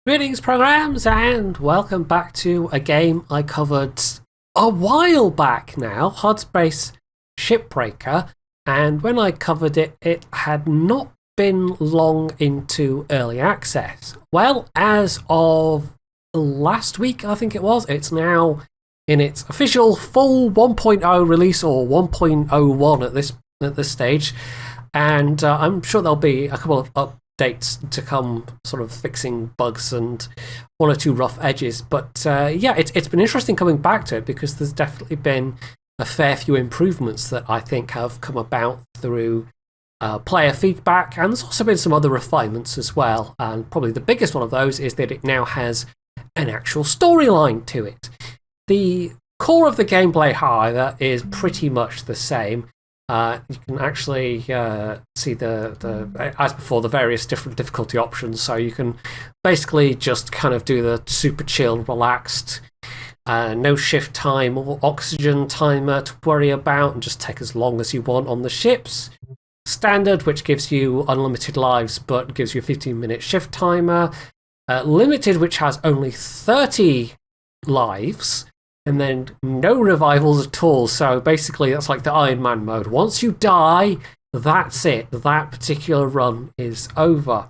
Greetings, programs, and welcome back to a game I covered a while back now, Hardspace Shipbreaker. And when I covered it, it had not been long into early access. Well, as of last week, I think it was, it's now in its official full 1.0 release, or 1.01 at this stage. And I'm sure there'll be a couple of updates to come, sort of fixing bugs and one or two rough edges. But yeah, it's been interesting coming back to it because there's definitely been a fair few improvements that I think have come about through player feedback, and there's also been some other refinements as well. And probably the biggest one of those is that it now has an actual storyline to it. The core of the gameplay, however, is pretty much the same. You can actually see as before, the various different difficulty options. So you can basically just kind of do the super chill, relaxed, no shift time or oxygen timer to worry about, and just take as long as you want on the ships. Standard, which gives you unlimited lives but gives you a 15-minute shift timer. Limited, which has only 30 lives. And then no revivals at all. So basically, that's like the Iron Man mode. Once you die, that's it. That particular run is over.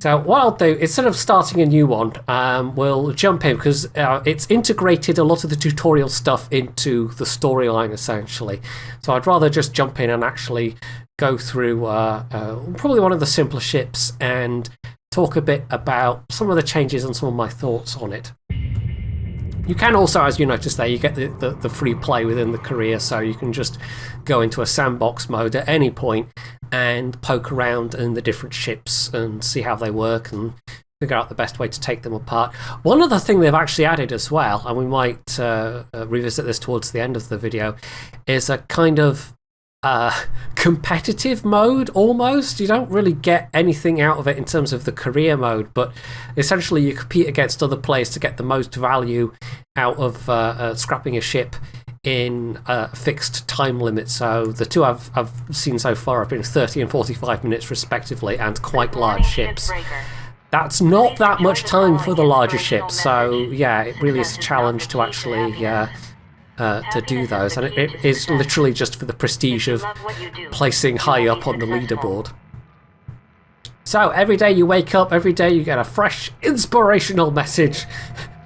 So what I'll do, instead of starting a new one, we'll jump in because it's integrated a lot of the tutorial stuff into the storyline, essentially. So I'd rather just jump in and actually go through probably one of the simpler ships and talk a bit about some of the changes and some of my thoughts on it. You can also, as you notice there, you get the free play within the career, so you can just go into a sandbox mode at any point and poke around in the different ships and see how they work and figure out the best way to take them apart. One other thing they've actually added as well, and we might revisit this towards the end of the video, is a kind of competitive mode almost. You don't really get anything out of it in terms of the career mode, but essentially you compete against other players to get the most value out of scrapping a ship in a fixed time limit. So the two I've seen so far have been 30 and 45 minutes respectively, and quite large ships. That's not that much time for the larger ships, so yeah, it really is a challenge to actually to do those, and it is literally just for the prestige of placing high up on the leaderboard. So every day you wake up, every day you get a fresh inspirational message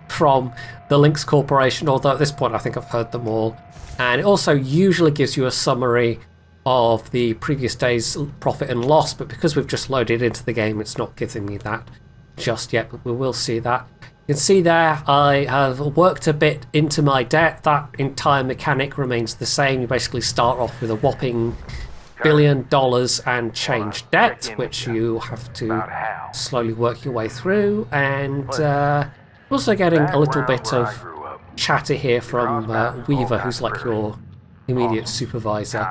from the Lynx Corporation, although at this point I think I've heard them all, and it also usually gives you a summary of the previous day's profit and loss, but because we've just loaded into the game, it's not giving me that just yet, but we will see that. You can see there I have worked a bit into my debt. That entire mechanic remains the same. You basically start off with a whopping $1 billion and change debt, which you have to slowly work your way through. And also getting a little bit of chatter here from Weaver, who's like your immediate supervisor.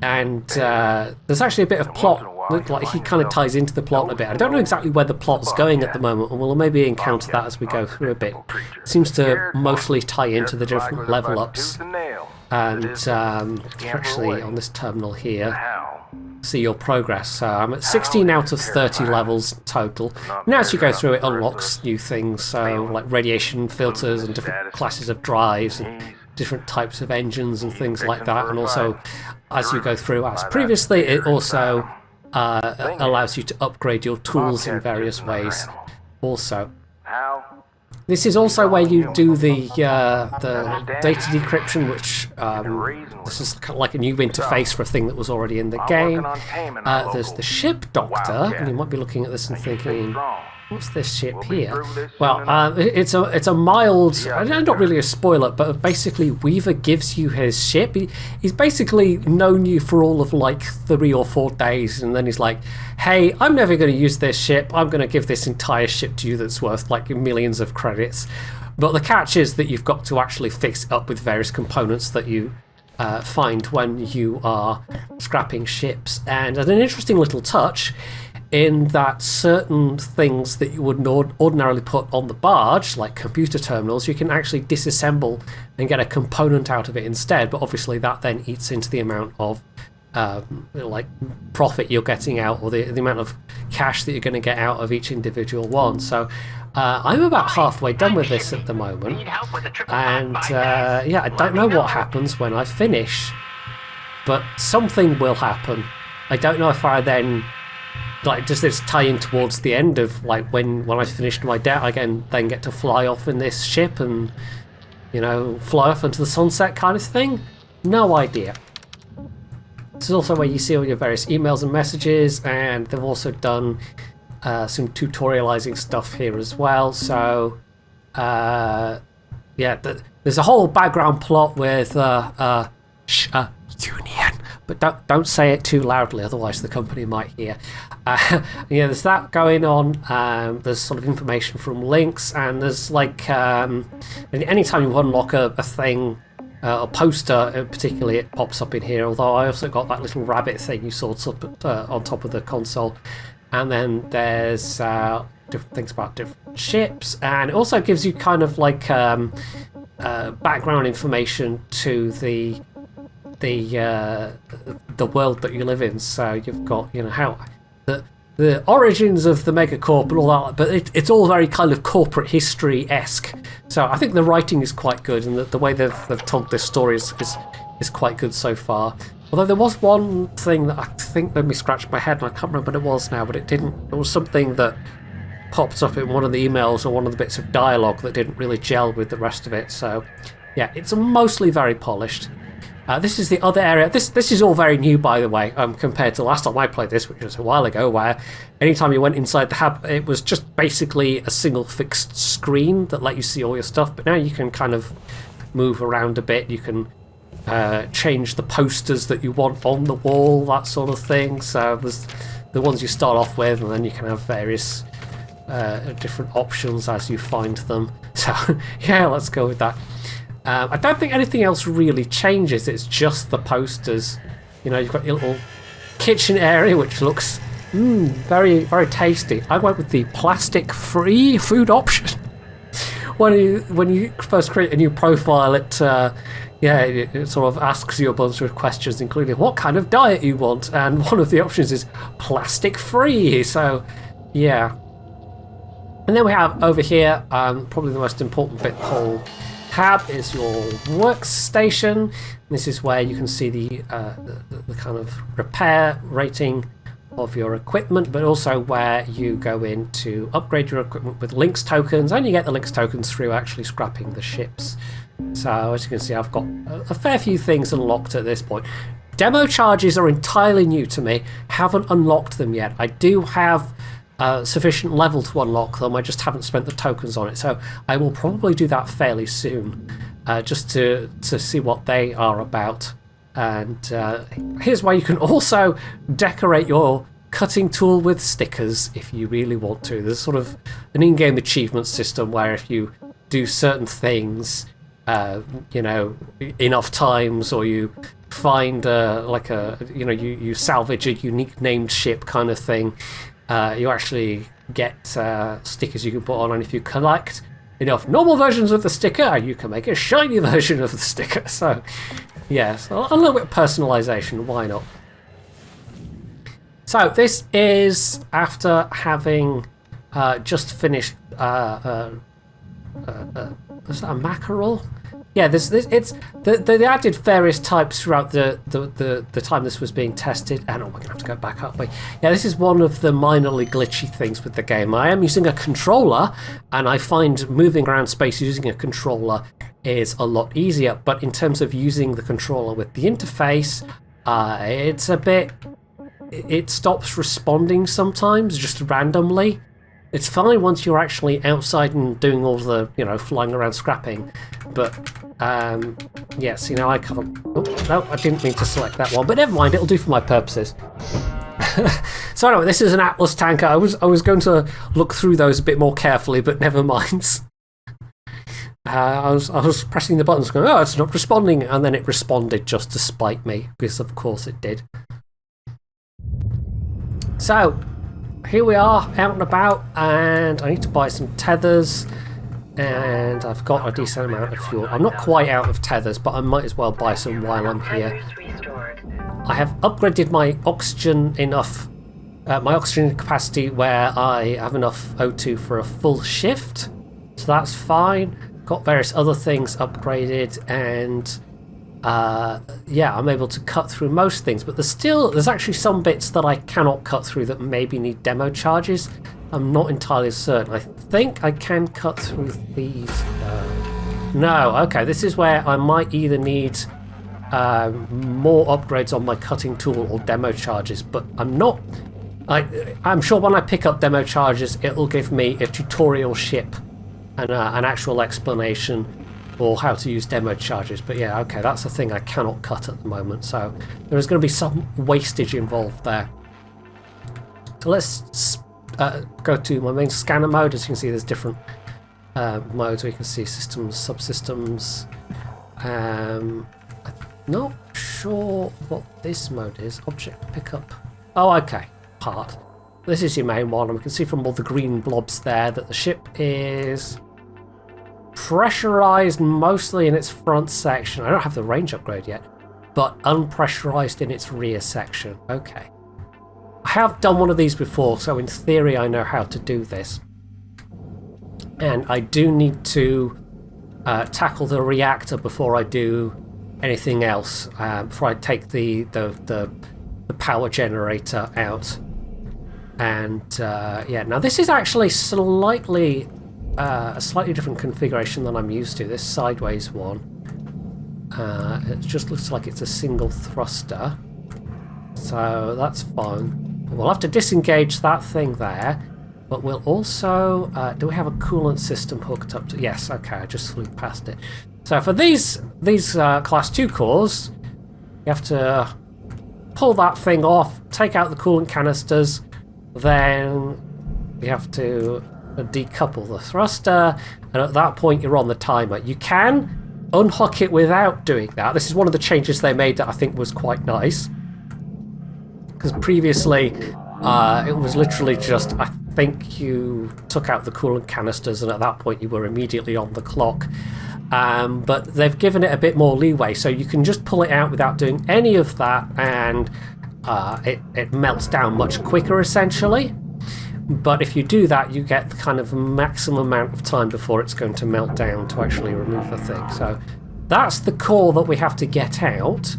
And there's actually a bit of plot. Like he kind of ties into the plot a bit. I don't know exactly where the plot's going at the moment, and we'll maybe encounter that as we go through a bit. It seems to mostly tie into the different level ups. And actually on this terminal here, see your progress. So I'm at 16 out of 30 levels total. And as you go through, it unlocks new things, so like radiation filters and different classes of drives and different types of engines and things like that. And also, as you go through, as previously, it also allows you to upgrade your tools in various ways also. This is also where you do the data decryption, which this is kind of like a new interface for a thing that was already in the game. There's the ship doctor, and you might be looking at this and thinking, what's this ship here? Well, it's a mild, not really a spoiler, but basically Weaver gives you his ship. He's basically known you for all of like 3 or 4 days, and then he's like, hey, I'm never going to use this ship. I'm going to give this entire ship to you that's worth like millions of credits. But the catch is that you've got to actually fix it up with various components that you find when you are scrapping ships. And an interesting little touch in that certain things that you would ordinarily put on the barge, like computer terminals, you can actually disassemble and get a component out of it instead, but obviously that then eats into the amount of like profit you're getting out, or the amount of cash that you're going to get out of each individual one. So I'm about halfway done with this at the moment, and yeah, I don't know what happens when I finish, but something will happen. I don't know if I then, like, does this tie in towards the end of, like, when I finished my debt, I then get to fly off in this ship and, you know, fly off into the sunset kind of thing? No idea. This is also where you see all your various emails and messages, and they've also done some tutorializing stuff here as well. So, yeah, there's a whole background plot with Union, but don't say it too loudly, otherwise the company might hear. Yeah, there's that going on. There's sort of information from links, and there's like anytime you unlock a thing, a poster particularly, it pops up in here. Although I also got that little rabbit thing you saw up on top of the console, and then there's different things about different ships, and it also gives you kind of like background information to the world that you live in. So you've got, you know, how the origins of the megacorp and all that, but it's all very kind of corporate history-esque. So I think the writing is quite good, and the way they've told this story is quite good so far. Although there was one thing that I think made me scratch my head, and I can't remember what it was now, but it didn't. There was something that popped up in one of the emails or one of the bits of dialogue that didn't really gel with the rest of it. So yeah, it's mostly very polished. This is the other area. This is all very new, by the way, compared to last time I played this, which was a while ago, where anytime you went inside the hub, it was just basically a single fixed screen that let you see all your stuff. But now you can kind of move around a bit. You can change the posters that you want on the wall, that sort of thing. So there's the ones you start off with, and then you can have various different options as you find them. So yeah, let's go with that. I don't think anything else really changes. It's just the posters. You know, you've got your little kitchen area, which looks very, very tasty. I went with the plastic-free food option. When you first create a new profile, it sort of asks you a bunch of questions, including what kind of diet you want, and one of the options is plastic-free. So, yeah. And then we have over here, probably the most important bit of the whole tab is your workstation. This is where you can see the kind of repair rating of your equipment, but also where you go in to upgrade your equipment with links tokens, and you get the links tokens through actually scrapping the ships. So as you can see, I've got a fair few things unlocked at this point. Demo charges are entirely new to me, haven't unlocked them yet. I do have sufficient level to unlock them, I just haven't spent the tokens on it, so I will probably do that fairly soon, just to see what they are about. And here's where you can also decorate your cutting tool with stickers if you really want to. There's sort of an in-game achievement system where if you do certain things, you know, enough times, or you find you salvage a unique named ship kind of thing, you actually get stickers you can put on, and if you collect enough normal versions of the sticker, you can make a shiny version of the sticker. So, yes, a little bit of personalisation, why not? So, this is after having just finished. Is that a mackerel? Yeah, they added various types throughout the time this was being tested. And we're going to have to go back up. Yeah, this is one of the minorly glitchy things with the game. I am using a controller, and I find moving around space using a controller is a lot easier. But in terms of using the controller with the interface, it's a bit... It stops responding sometimes, just randomly. It's fine once you're actually outside and doing all the, you know, flying around scrapping. But, yes, you know, I can't... Oh, no, I didn't mean to select that one. But never mind, it'll do for my purposes. So anyway, this is an Atlas tanker. I was going to look through those a bit more carefully, but never mind. I was pressing the buttons going, oh, it's not responding. And then it responded just to spite me, because of course it did. So... here we are, out and about, and I need to buy some tethers. And I've got a decent amount of fuel. I'm not quite out of tethers, but I might as well buy some while I'm here. I have upgraded my oxygen enough, my oxygen capacity where I have enough O2 for a full shift. So that's fine. Got various other things upgraded, and yeah, I'm able to cut through most things, but there's actually some bits that I cannot cut through that maybe need demo charges. I'm not entirely certain. I think I can cut through these. No, okay, this is where I might either need more upgrades on my cutting tool or demo charges, but I'm sure when I pick up demo charges, it'll give me a tutorial ship and an actual explanation or how to use demo charges. But yeah, okay, that's a thing I cannot cut at the moment, so there is going to be some wastage involved there. So let's go to my main scanner mode. As you can see, there's different modes where you can see systems, subsystems. I'm not sure what this mode is. Object pickup. Oh, okay, part. This is your main one, and we can see from all the green blobs there that the ship is pressurized mostly in its front section. I don't have the range upgrade yet, but unpressurized in its rear section. Okay. I have done one of these before, so in theory I know how to do this. And I do need to tackle the reactor before I do anything else, before I take the power generator out. And yeah, now this is actually a slightly different configuration than I'm used to, this sideways one. It just looks like it's a single thruster, so that's fine. We'll have to disengage that thing there, but we'll also... do we have a coolant system hooked up to... Yes, okay, I just flew past it. So for these Class 2 cores, you have to pull that thing off, take out the coolant canisters, then you have to decouple the thruster, and at that point you're on the timer. You can unhook it without doing that. This is one of the changes they made that I think was quite nice. Because previously, it was literally just, I think you took out the coolant canisters and at that point you were immediately on the clock. But they've given it a bit more leeway, so you can just pull it out without doing any of that, and it melts down much quicker, essentially. But if you do that, you get the kind of maximum amount of time before it's going to melt down to actually remove the thing. So that's the core that we have to get out.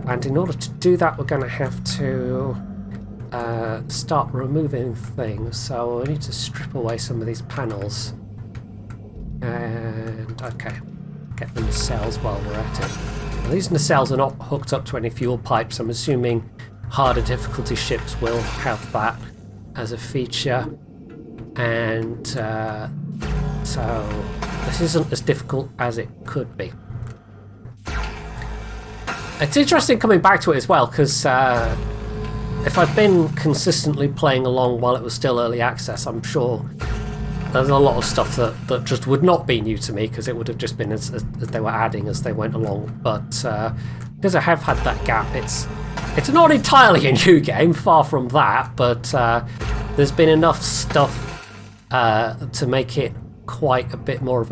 And in order to do that, we're going to have to start removing things. So we need to strip away some of these panels. And, okay, get the nacelles while we're at it. Now, these nacelles are not hooked up to any fuel pipes. I'm assuming harder difficulty ships will have that as a feature. And so this isn't as difficult as it could be. It's interesting coming back to it as well, because if I've been consistently playing along while it was still early access, I'm sure there's a lot of stuff that just would not be new to me, because it would have just been as they were adding as they went along. But because I have had that gap, it's not entirely a new game, far from that, but there's been enough stuff to make it quite a bit more of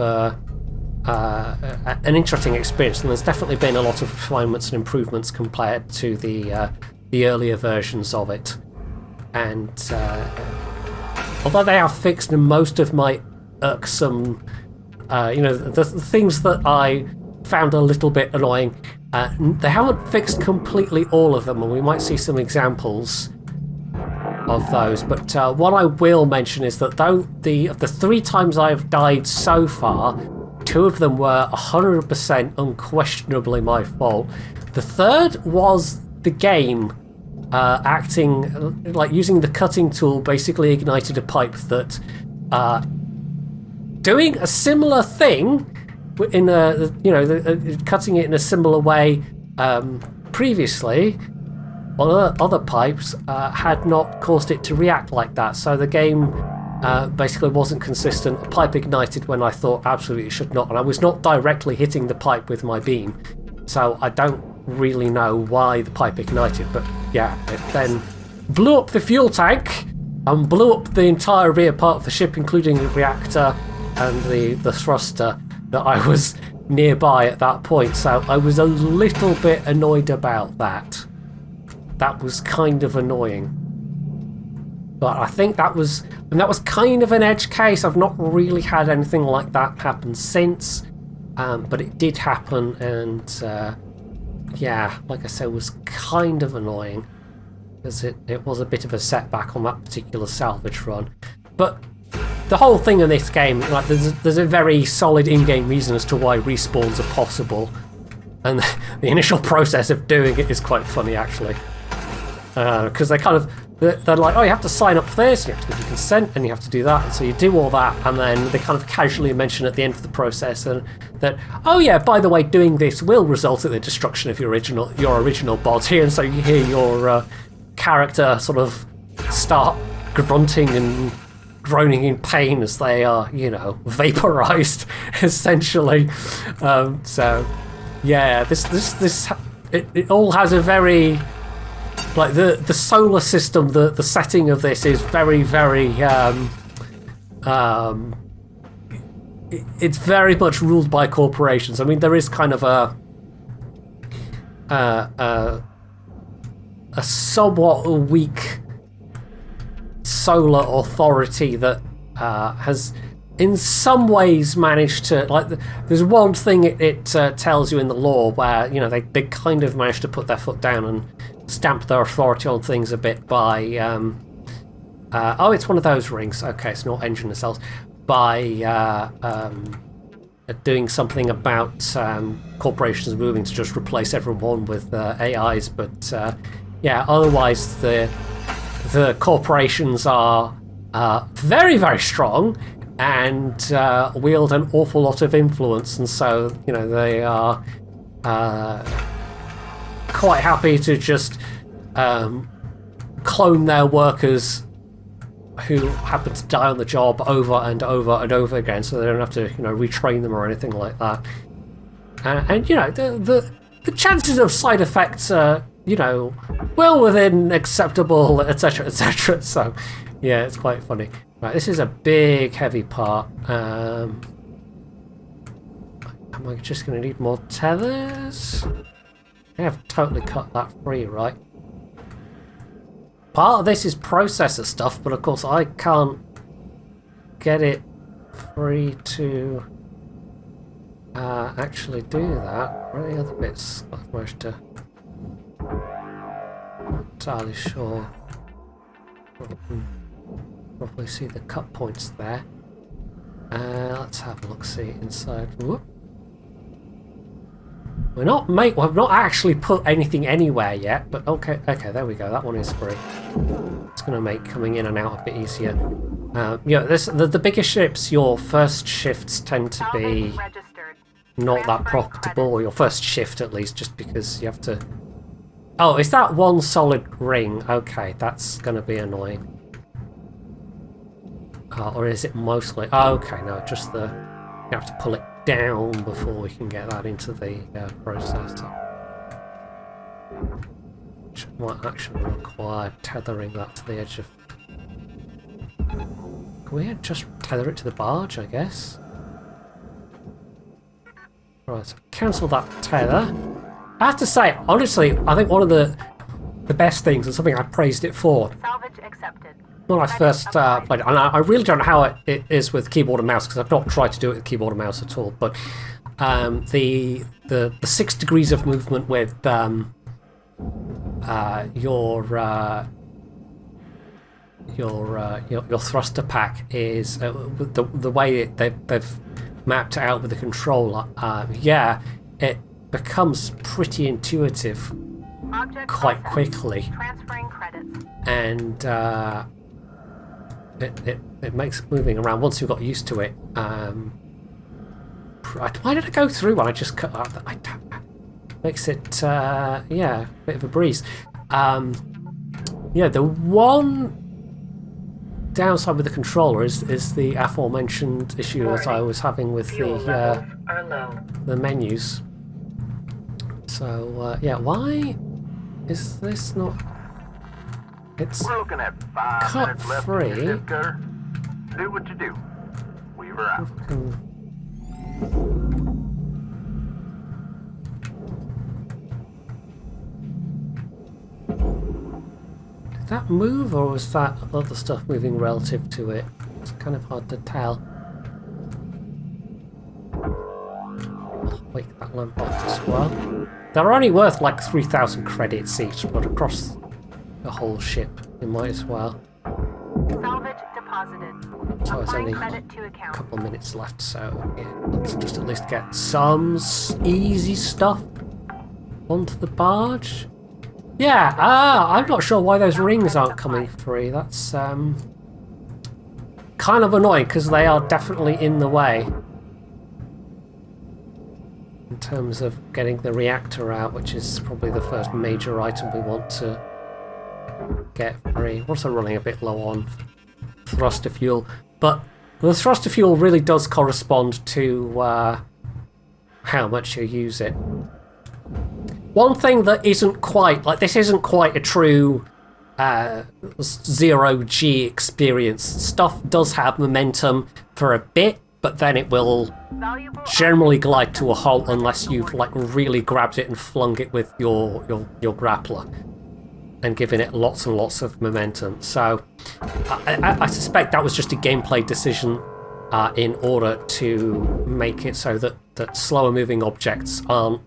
an interesting experience, and there's definitely been a lot of refinements and improvements compared to the earlier versions of it. And although they have fixed most of my irksome, the things that I found a little bit annoying, they haven't fixed completely all of them, and we might see some examples of those. But what I will mention is that though the 3 times I've died so far, 2 of them were 100% unquestionably my fault. The third was the game acting like using the cutting tool basically ignited a pipe that doing a similar thing in cutting it in a similar way previously on other pipes had not caused it to react like that. So the game basically wasn't consistent. A pipe ignited when I thought absolutely it should not, and I was not directly hitting the pipe with my beam, so I don't really know why the pipe ignited. But yeah, it then blew up the fuel tank and blew up the entire rear part of the ship, including the reactor, and the thruster that I was nearby at that point, so I was a little bit annoyed about that. That was kind of annoying. But I think that was kind of an edge case. I've not really had anything like that happen since, but it did happen, and yeah, like I said, it was kind of annoying because it was a bit of a setback on that particular salvage run. But the whole thing in this game, like, there's a very solid in-game reason as to why respawns are possible, and the initial process of doing it is quite funny actually, because they're like, oh, you have to sign up for this, you have to give your consent, and you have to do that, and so you do all that, and then they kind of casually mention at the end of the process and that, oh yeah, by the way, doing this will result in the destruction of your original body, and so you hear your character sort of start grunting and groaning in pain as they are, vaporized, essentially. So yeah, it all has a very, like, the solar system, the setting of this is very, very it's very much ruled by corporations. I mean, there is kind of a somewhat weak solar authority that has in some ways managed to, like, there's one thing it tells you in the lore where they kind of managed to put their foot down and stamp their authority on things a bit by oh, it's one of those rings, okay, it's not engine nacelles, by doing something about corporations moving to just replace everyone with AIs, but yeah, otherwise the corporations are very, very strong and wield an awful lot of influence, and so they are quite happy to just clone their workers who happen to die on the job over and over and over again, so they don't have to retrain them or anything like that. And the chances of side effects are well within acceptable, etc., etc. So yeah, it's quite funny. Right, this is a big heavy part. Am I just going to need more tethers? I have totally cut that free, right? Part of this is processor stuff, but of course I can't get it free to actually do that. What are the other bits I've managed to... Not entirely sure. Probably see the cut points there. Let's have a look, see inside. Whoop. We've not actually put anything anywhere yet, but okay, there we go. That one is free. It's going to make coming in and out a bit easier. The bigger ships, your first shifts tend to be not that profitable, or your first shift at least, just because you have to... Oh, is that one solid ring? Okay, that's going to be annoying. Or is it mostly... Oh, okay, no, just the... You have to pull it down before we can get that into the processor. Which might actually require tethering that to the edge of... Can we just tether it to the barge, I guess? Right, so cancel that tether. I have to say, honestly, I think one of the best things, and something I praised it for, Salvage accepted. when I first played it, and I really don't know how it is with keyboard and mouse, because I've not tried to do it with keyboard and mouse at all, but the 6 degrees of movement with your thruster pack is the way they've mapped it out with the controller. Yeah, it becomes pretty intuitive quite quickly, Transferring credits. and it makes moving around, once you've got used to it. Why did I go through one? I just cut up. I don't know. Makes it yeah, a bit of a breeze. Yeah, the one downside with the controller is the aforementioned issue that I was having with the menus. So yeah, why is this not? It's We're looking at 5 cut minutes left free. in this cutter. Do what you do. We Weaver out. Did that move, or was that other stuff moving relative to it? It's kind of hard to tell. I'll wake that lamp off as well. They're only worth like 3,000 credits each, but across the whole ship, you might as well. Salvage deposited. So it's only Credit to a account. couple of minutes left, so yeah, let's just at least get some easy stuff onto the barge. Yeah, I'm not sure why those rings aren't coming free. That's kind of annoying because they are definitely in the way in terms of getting the reactor out, which is probably the first major item we want to get free. We're also running a bit low on thruster fuel, but the thruster fuel really does correspond to how much you use it. One thing that isn't quite, like this isn't quite a true zero-G experience. Stuff does have momentum for a bit, but then it will generally glide to a halt unless you've like really grabbed it and flung it with your grappler and given it lots and lots of momentum. So I suspect that was just a gameplay decision in order to make it so that slower moving objects aren't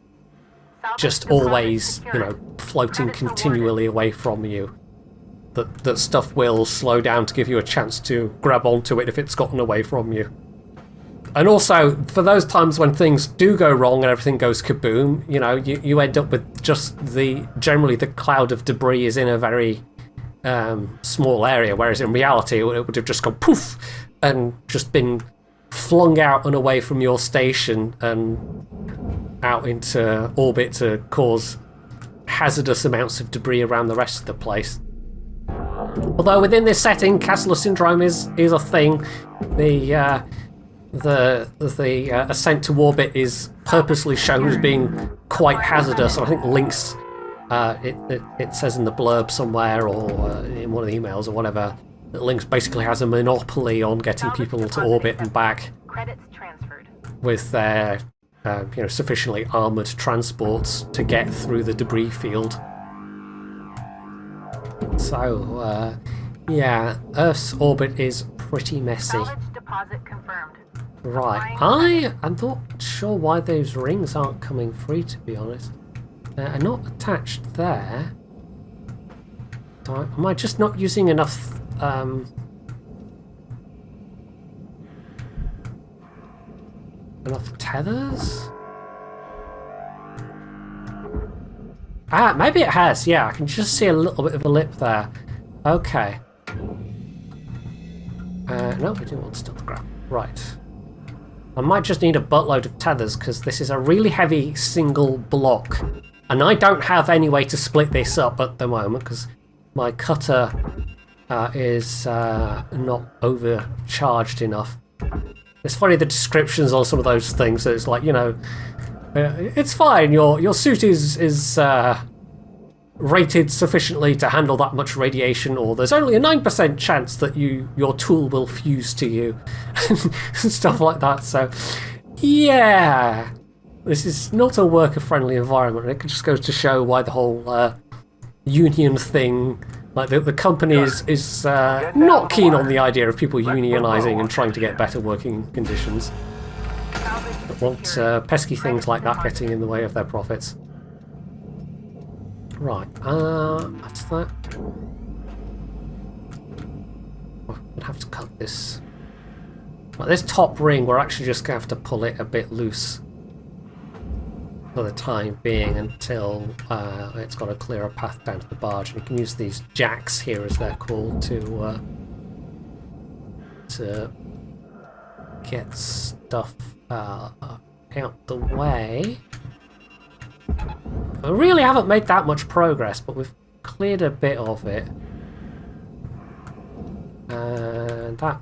just always, you know, floating continually away from you. That stuff will slow down to give you a chance to grab onto it if it's gotten away from you. And also, for those times when things do go wrong and everything goes kaboom, you know, you end up with just generally the cloud of debris is in a very small area, whereas in reality it would have just gone poof and just been flung out and away from your station and out into orbit to cause hazardous amounts of debris around the rest of the place. Although within this setting, Kessler syndrome is a thing. The ascent to orbit is purposely shown as being quite hazardous. I think Link's it says in the blurb somewhere or in one of the emails or whatever that Lynx basically has a monopoly on getting people to orbit and back Credits transferred. with their sufficiently armoured transports to get through the debris field. So yeah, Earth's orbit is pretty messy. Salvage deposit confirmed. Right, I'm not sure why those rings aren't coming free, to be honest. They're not attached there. So am I just not using enough enough tethers? Maybe it has, yeah, I can just see a little bit of a lip there. Okay. No, we do want stealth grab. Right. I might just need a buttload of tethers because this is a really heavy single block. And I don't have any way to split this up at the moment because my cutter is not overcharged enough. It's funny, the descriptions on some of those things, so it's like, it's fine, your suit is rated sufficiently to handle that much radiation, or there's only a 9% chance that your tool will fuse to you, and stuff like that. So, yeah, this is not a worker-friendly environment. It just goes to show why the whole union thing, like the company is not keen on the idea of people unionizing and trying to get better working conditions. But want pesky things like that getting in the way of their profits. Right, that's that. Oh, we'll have to cut this. Right, this top ring, we're actually just going to have to pull it a bit loose for the time being until it's got a clearer path down to the barge. And you can use these jacks here, as they're called, to get stuff out the way. I really haven't made that much progress, but we've cleared a bit of it. And that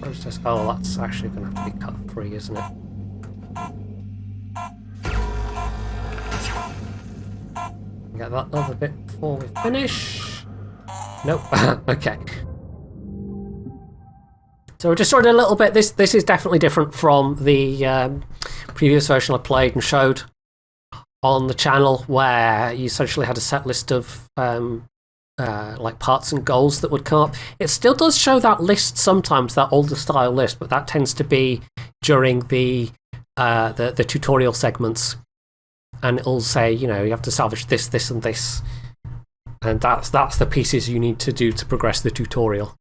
process, oh, that's actually going to have to be cut free, isn't it? Get that other bit before we finish. Nope. Okay. So we just sort of a little bit. This is definitely different from the previous version I played and showed on the channel, where you essentially had a set list of like parts and goals that would come up. It still does show that list sometimes, that older style list, but that tends to be during the tutorial segments, and it'll say, you know, you have to salvage this, this, and this, and that's the pieces you need to do to progress the tutorial.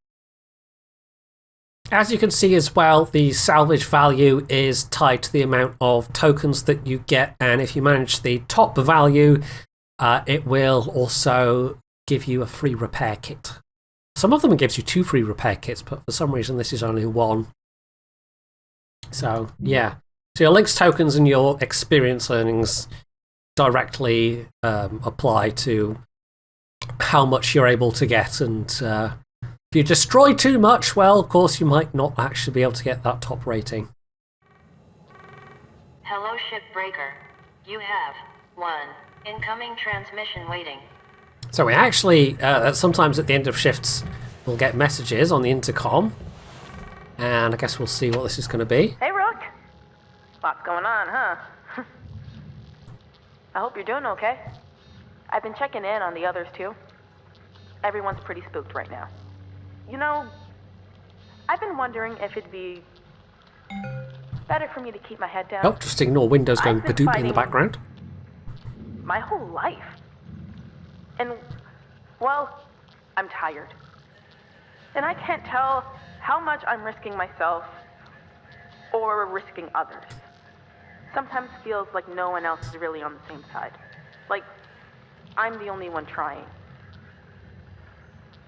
As you can see as well, the salvage value is tied to the amount of tokens that you get, and if you manage the top value, it will also give you a free repair kit. Some of them gives you 2 free repair kits, but for some reason this is only 1. So, yeah. So your links tokens and your experience earnings directly apply to how much you're able to get, and if you destroy too much, well, of course, you might not actually be able to get that top rating. Hello, Shipbreaker. You have 1 incoming transmission waiting. So we actually, sometimes at the end of shifts, we'll get messages on the intercom, and I guess we'll see what this is going to be. Hey, Rook. Lots going on, huh? I hope you're doing okay. I've been checking in on the others, too. Everyone's pretty spooked right now. You know, I've been wondering if it'd be better for me to keep my head down. Oh, just ignore Windows going I've been badoop in the fighting background. my whole life. And, well, I'm tired. And I can't tell how much I'm risking myself or risking others. Sometimes feels like no one else is really on the same side. Like, I'm the only one trying.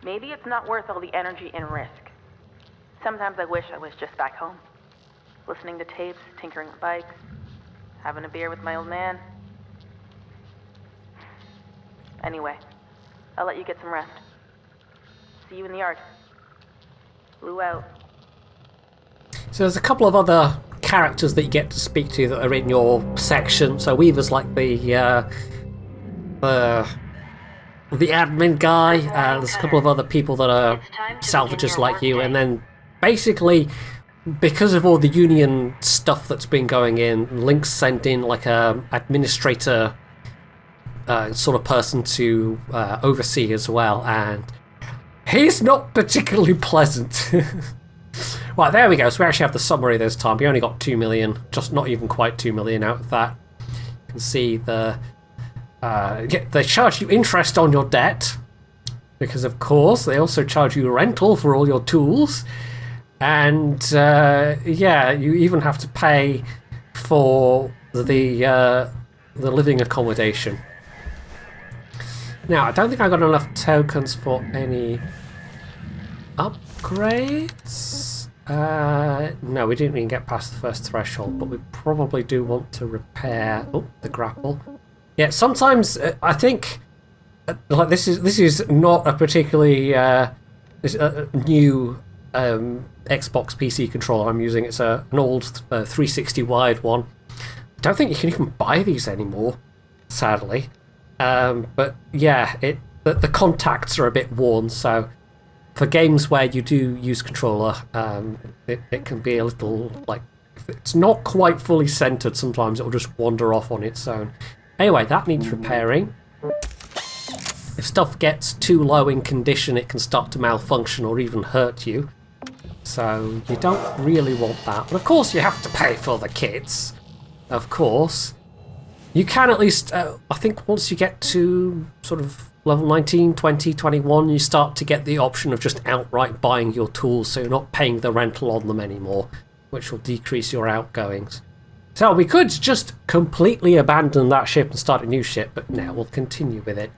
Maybe it's not worth all the energy and risk. Sometimes I wish I was just back home, listening to tapes, tinkering with bikes, having a beer with my old man. Anyway, I'll let you get some rest. See you in the yard. Blue out. So there's a couple of other characters that you get to speak to that are in your section. So Weaver's like the admin guy. There's a couple of other people that are salvagers like you, and then basically, because of all the union stuff that's been going in, Link's sent in like a administrator sort of person to oversee as well, and he's not particularly pleasant. Well, there we go. So we actually have the summary this time. We only got 2 million, just not even quite 2 million out of that. You can see the they charge you interest on your debt, because of course they also charge you rental for all your tools, and yeah, you even have to pay for the living accommodation. Now, I don't think I got enough tokens for any upgrades. No, we didn't even get past the first threshold, but we probably do want to repair the grapple. Yeah, sometimes I think like this is not a particularly new Xbox PC controller I'm using. It's an old 360 wired one. I don't think you can even buy these anymore, sadly. But yeah, the contacts are a bit worn, so for games where you do use controller, it can be a little, like, if it's not quite fully centered, sometimes it'll just wander off on its own. Anyway, that needs repairing. If stuff gets too low in condition, it can start to malfunction or even hurt you. So you don't really want that. But of course you have to pay for the kits. Of course. You can at least, I think once you get to sort of level 19, 20, 21, you start to get the option of just outright buying your tools, so you're not paying the rental on them anymore, which will decrease your outgoings. So we could just completely abandon that ship and start a new ship, but now we'll continue with it.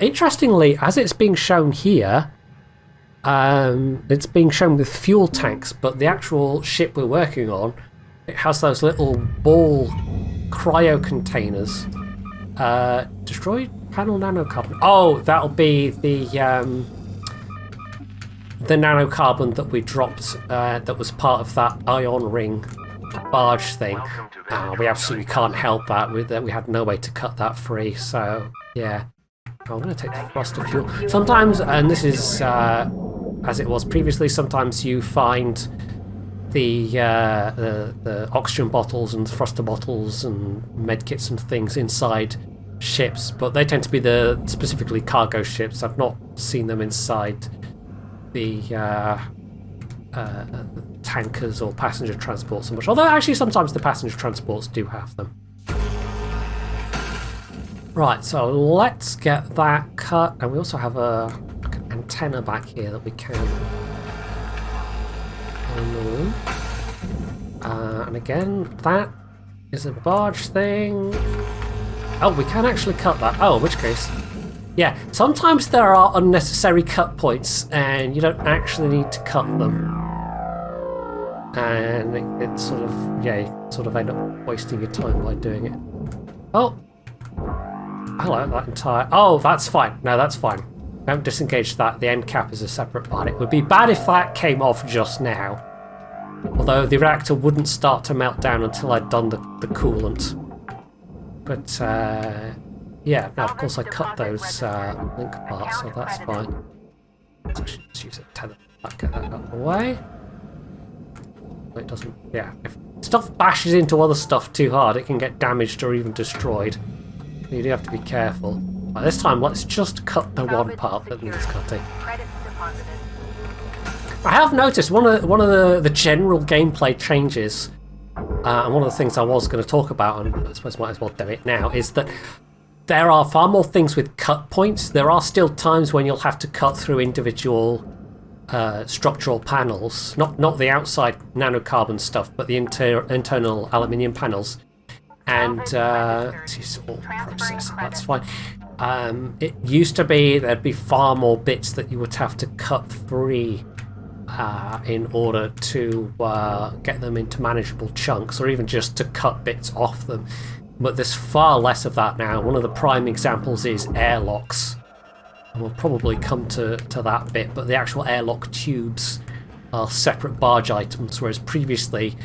Interestingly, as it's being shown here, it's being shown with fuel tanks, but the actual ship we're working on, it has those little ball cryo containers. Destroyed panel nanocarbon. Oh, that'll be the nanocarbon that we dropped that was part of that ion ring barge thing. We absolutely can't help that. We had no way to cut that free, so yeah. I'm going to take the thruster fuel. Sometimes, and this is as it was previously. Sometimes you find the oxygen bottles and thruster bottles and medkits and things inside ships, but they tend to be the specifically cargo ships. I've not seen them inside the tankers or passenger transports so much, although actually sometimes the passenger transports do have them. Right, so let's get that cut, and we also have an antenna back here that we can remove. And again, that is a barge thing. Oh, we can actually cut that. Oh, in which case, yeah, sometimes there are unnecessary cut points and you don't actually need to cut them. And it sort of, yeah, you sort of end up wasting your time by doing it. Oh, I like that entire... Oh, that's fine. No, that's fine. Don't disengage that. The end cap is a separate part. It would be bad if that came off just now. Although the reactor wouldn't start to melt down until I'd done the coolant. But, yeah, now of course I cut those link parts, so that's fine. Let's just use a tether. Get that out of the way. It doesn't... Yeah, if stuff bashes into other stuff too hard, it can get damaged or even destroyed. You do have to be careful. Right, this time, let's just cut the one part that needs cutting. I have noticed one of the general gameplay changes, and one of the things I was going to talk about, and I suppose I might as well do it now, is that there are far more things with cut points. There are still times when you'll have to cut through individual structural panels, not the outside nanocarbon stuff, but the internal aluminium panels. And this is all processing, that's fine. It used to be there'd be far more bits that you would have to cut free in order to get them into manageable chunks, or even just to cut bits off them. But there's far less of that now. One of the prime examples is airlocks. And we'll probably come to that bit, but the actual airlock tubes are separate barge items, whereas previously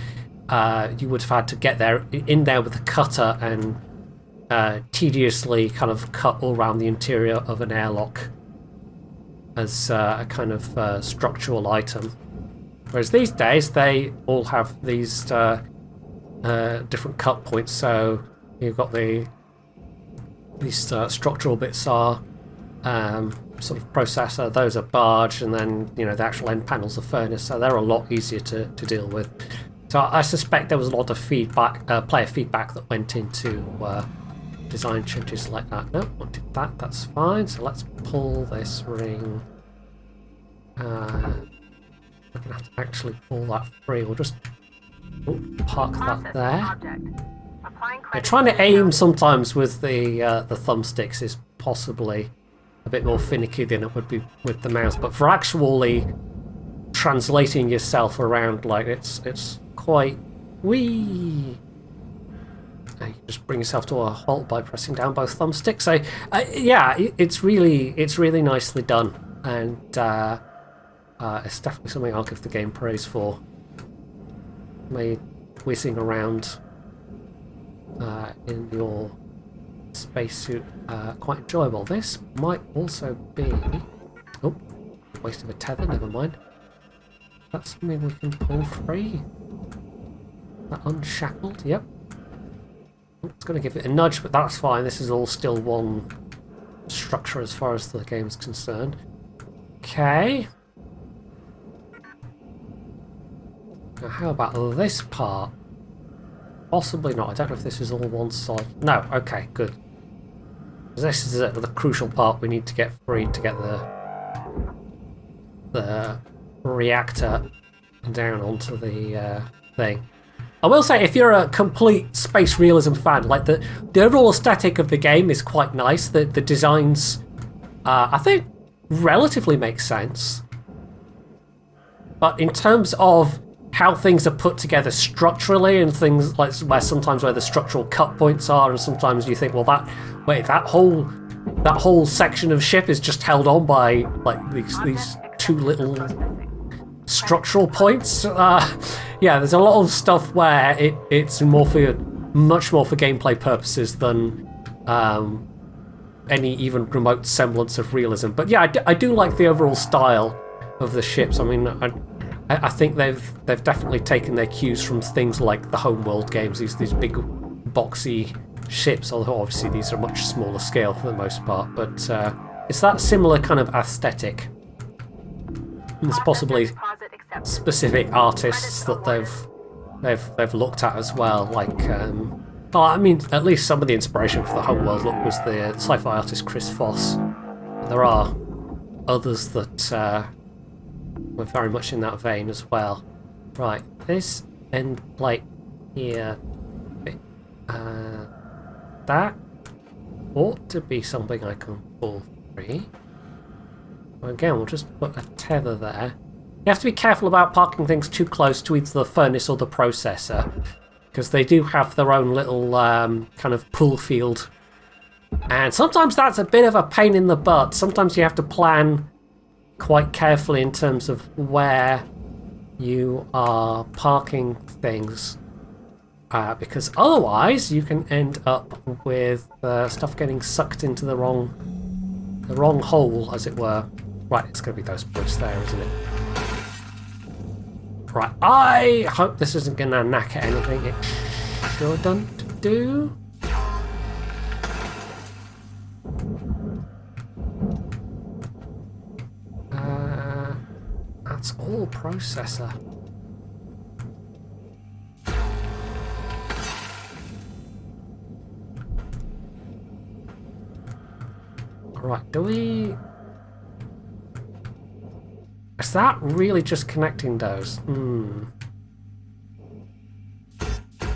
you would have had to get in there with a cutter and tediously kind of cut all around the interior of an airlock as a kind of structural item. Whereas these days they all have these different cut points. So you've got these structural bits are sort of processor, those are barge, and then the actual end panels are furnace. So they're a lot easier to deal with. So I suspect there was a lot of feedback, player feedback that went into design changes like that. No, wanted that, that's fine. So let's pull this ring. We're going to have to actually pull that free. We'll just park that there. Yeah, trying to aim sometimes with the thumbsticks is possibly a bit more finicky than it would be with the mouse, but for actually translating yourself around, like it's quite wee. You just bring yourself to a halt by pressing down both thumbsticks. So yeah, it's really nicely done, and it's definitely something I'll give the game praise for. Made whizzing around in your spacesuit quite enjoyable. This might also be... Oh, waste of a tether, never mind. That's something we can pull free. That unshackled, yep. It's going to give it a nudge, but that's fine. This is all still one structure as far as the game's concerned. Okay. Now how about this part? Possibly not. I don't know if this is all one side. No, okay, good. This is the crucial part we need to get free to get the reactor down onto the thing. I will say, if you're a complete space realism fan, like the overall aesthetic of the game is quite nice. The designs, I think, relatively make sense. But in terms of how things are put together structurally, and things like where the structural cut points are, and sometimes you think, well, that whole section of ship is just held on by like these two little structural points. Yeah, there's a lot of stuff where it's much more for gameplay purposes than any even remote semblance of realism. But yeah, I do like the overall style of the ships. I mean, I think they've definitely taken their cues from things like the Homeworld games. These big boxy ships, although obviously these are much smaller scale for the most part. But it's that similar kind of aesthetic. And there's possibly specific artists that they've looked at as well. Like, well, I mean, at least some of the inspiration for the Homeworld look was the sci-fi artist Chris Foss. There are others that were very much in that vein as well. Right, this end plate here, that ought to be something I can pull free. Again, we'll just put a tether there. You have to be careful about parking things too close to either the furnace or the processor, because they do have their own little kind of pull field. And sometimes that's a bit of a pain in the butt. Sometimes you have to plan quite carefully in terms of where you are parking things, because otherwise you can end up with stuff getting sucked into the wrong hole, as it were. Right, it's going to be those points there, isn't it? Right, I hope this isn't going to knack at anything. It sure doesn't do. That's all processor. Right, do we... Is that really just connecting those?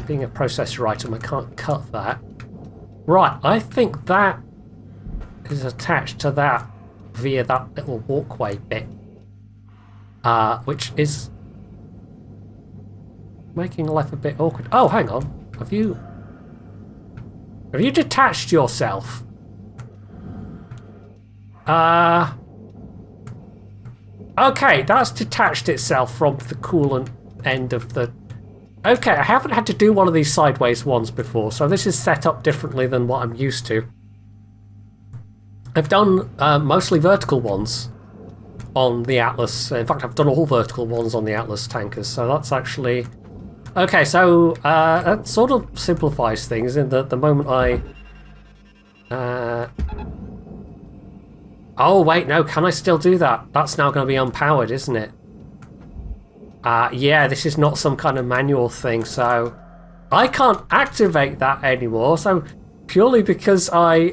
Being a processor item, I can't cut that. Right, I think that is attached to that via that little walkway bit. Which is making life a bit awkward. Oh, hang on. Have you detached yourself? Okay, that's detached itself from the coolant end of the... Okay, I haven't had to do one of these sideways ones before, so this is set up differently than what I'm used to. I've done mostly vertical ones on the Atlas. In fact, I've done all vertical ones on the Atlas tankers, so that's actually... Okay, so that sort of simplifies things in that the moment I... Oh, wait, no, can I still do that? That's now going to be unpowered, isn't it? Yeah, this is not some kind of manual thing, so... I can't activate that anymore, so purely because I...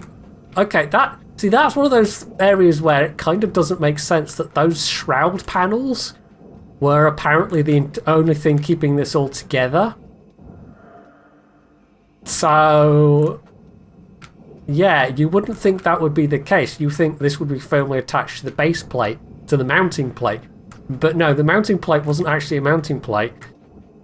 Okay, that... See, that's one of those areas where it kind of doesn't make sense that those shroud panels were apparently the only thing keeping this all together. So... Yeah, you wouldn't think that would be the case. You think this would be firmly attached to the base plate, to the mounting plate. But no, the mounting plate wasn't actually a mounting plate.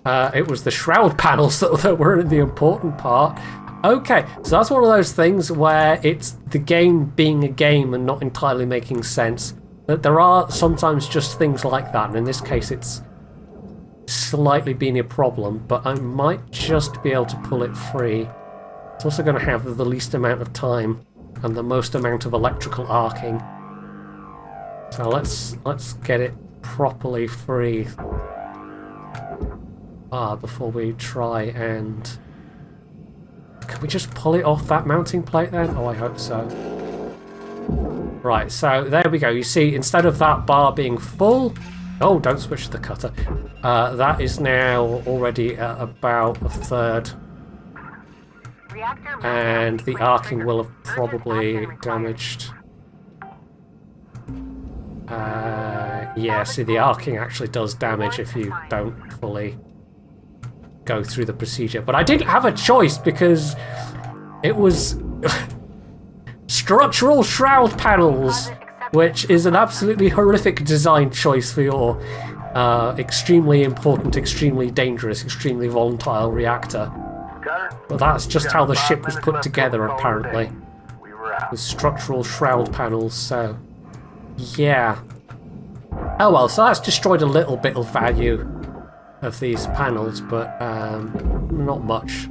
It was the shroud panels that were the important part. Okay, so that's one of those things where it's the game being a game and not entirely making sense. But there are sometimes just things like that, and in this case it's slightly been a problem, but I might just be able to pull it free. It's also going to have the least amount of time and the most amount of electrical arcing. So let's get it properly free before we try and... Can we just pull it off that mounting plate then? Oh, I hope so. Right, so there we go. You see, instead of that bar being full... Oh, don't switch the cutter. That is now already at about a third. And the arcing will have probably damaged... yeah, see, the arcing actually does damage if you don't fully go through the procedure. But I didn't have a choice because it was structural shroud panels, which is an absolutely horrific design choice for your extremely important, extremely dangerous, extremely volatile reactor. But that's just how the ship was put together, apparently, with structural shroud panels, so yeah. Oh well, so that's destroyed a little bit of value of these panels, but not much.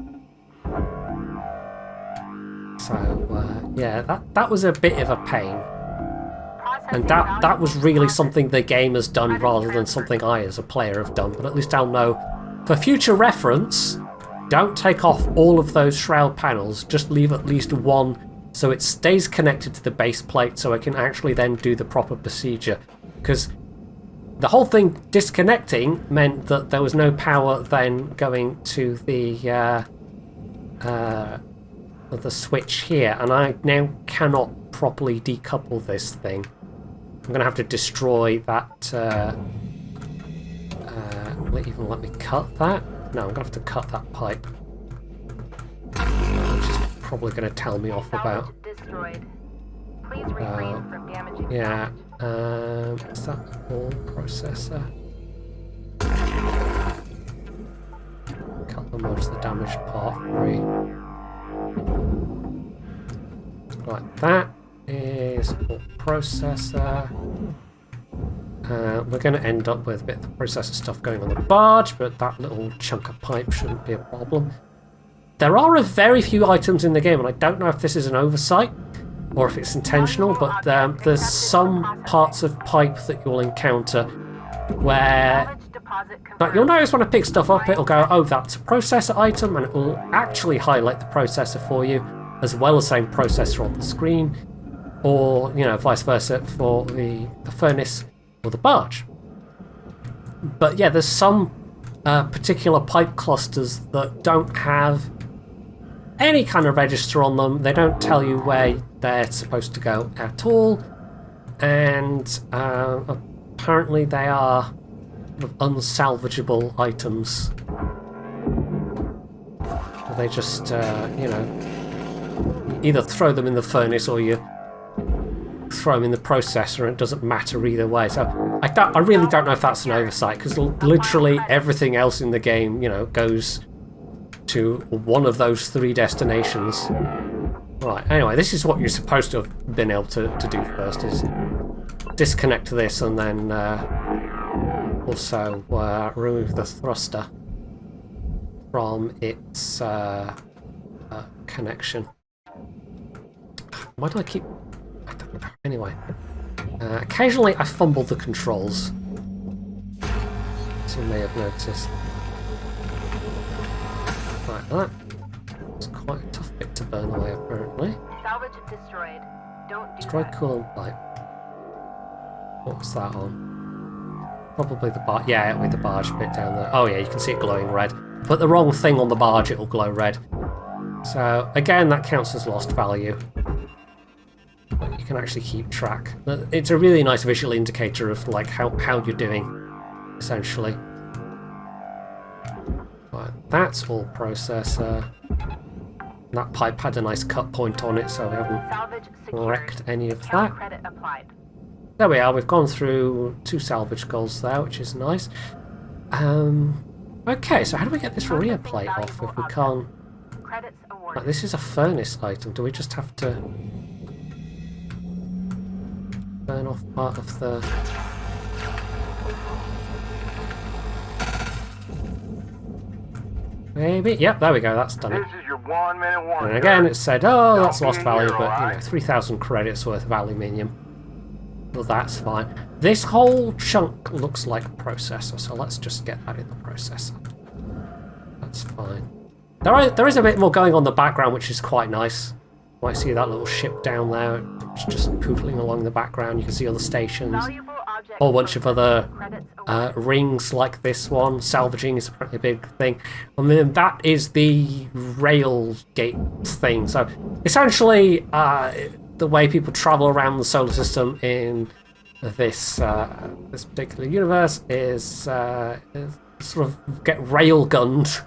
So yeah, that was a bit of a pain. And that was really something the game has done rather than something I as a player have done. But at least I'll know for future reference, don't take off all of those shroud panels, just leave at least one so it stays connected to the base plate so I can actually then do the proper procedure. Because the whole thing disconnecting meant that there was no power then going to the switch here, and I now cannot properly decouple this thing. I'm going to have to destroy that. Will it even let me cut that? No, I'm going to have to cut that pipe. Which is probably going to tell me off about. Destroyed. Please refrain from damaging Yeah. salvage. Is that all processor? Cut the most of the damaged part free. Right, that is all processor. We're going to end up with a bit of the processor stuff going on the barge, but that little chunk of pipe shouldn't be a problem. There are a very few items in the game, and I don't know if this is an oversight or if it's intentional, but there's some parts of pipe that you'll encounter where Salvage deposit like, confirmed. you'll notice when I pick stuff up, it'll go, oh, that's a processor item, and it will actually highlight the processor for you, as well as saying processor on the screen, or, you know, vice versa for the furnace or the barge. But yeah, there's some particular pipe clusters that don't have any kind of register on them. They don't tell you where they're supposed to go at all, and apparently they are unsalvageable items. They just, you know, either throw them in the furnace or you throw them in the processor, and it doesn't matter either way. So I really don't know if that's an oversight, because literally everything else in the game, you know, goes to one of those three destinations. Right, anyway, this is what you're supposed to have been able to do first, is disconnect this and then also remove the thruster from its connection. Why do I keep... I don't know. Anyway. Occasionally I fumble the controls, as you may have noticed. Like that. It's quite a tough bit to burn away, apparently. Salvage destroyed. Don't do Destroy that. coolant pipe. What was that on? Probably the barge. Yeah, it'll be the barge bit down there. Oh yeah, you can see it glowing red. Put the wrong thing on the barge, it'll glow red. So again, that counts as lost value. But you can actually keep track. It's a really nice visual indicator of like how you're doing, essentially. Right, that's all processor. That pipe had a nice cut point on it, so we haven't Salvage secured. wrecked any of Account that. credit applied. There we are, we've gone through 2 salvage goals there, which is nice. Okay, so how do we get this rear plate off if we can't... Credits awarded. Like, this is a furnace item, do we just have to burn off part of the... Maybe? Yep, there we go, that's done it. This is your 1 minute warning. And again, it said, oh, Don't that's be lost a value, hero, but, you know, alright? 3,000 credits worth of aluminium. Well, that's fine. This whole chunk looks like a processor, so let's just get that in the processor. That's fine. There is a bit more going on in the background, which is quite nice. You might see that little ship down there. It's just pootling along the background. You can see other stations. Valuable object. A whole bunch of other Credits awarded. rings like this one. Salvaging is apparently a big thing. And then that is the rail gate thing. So essentially, the way people travel around the solar system in this this particular universe is sort of get railgunned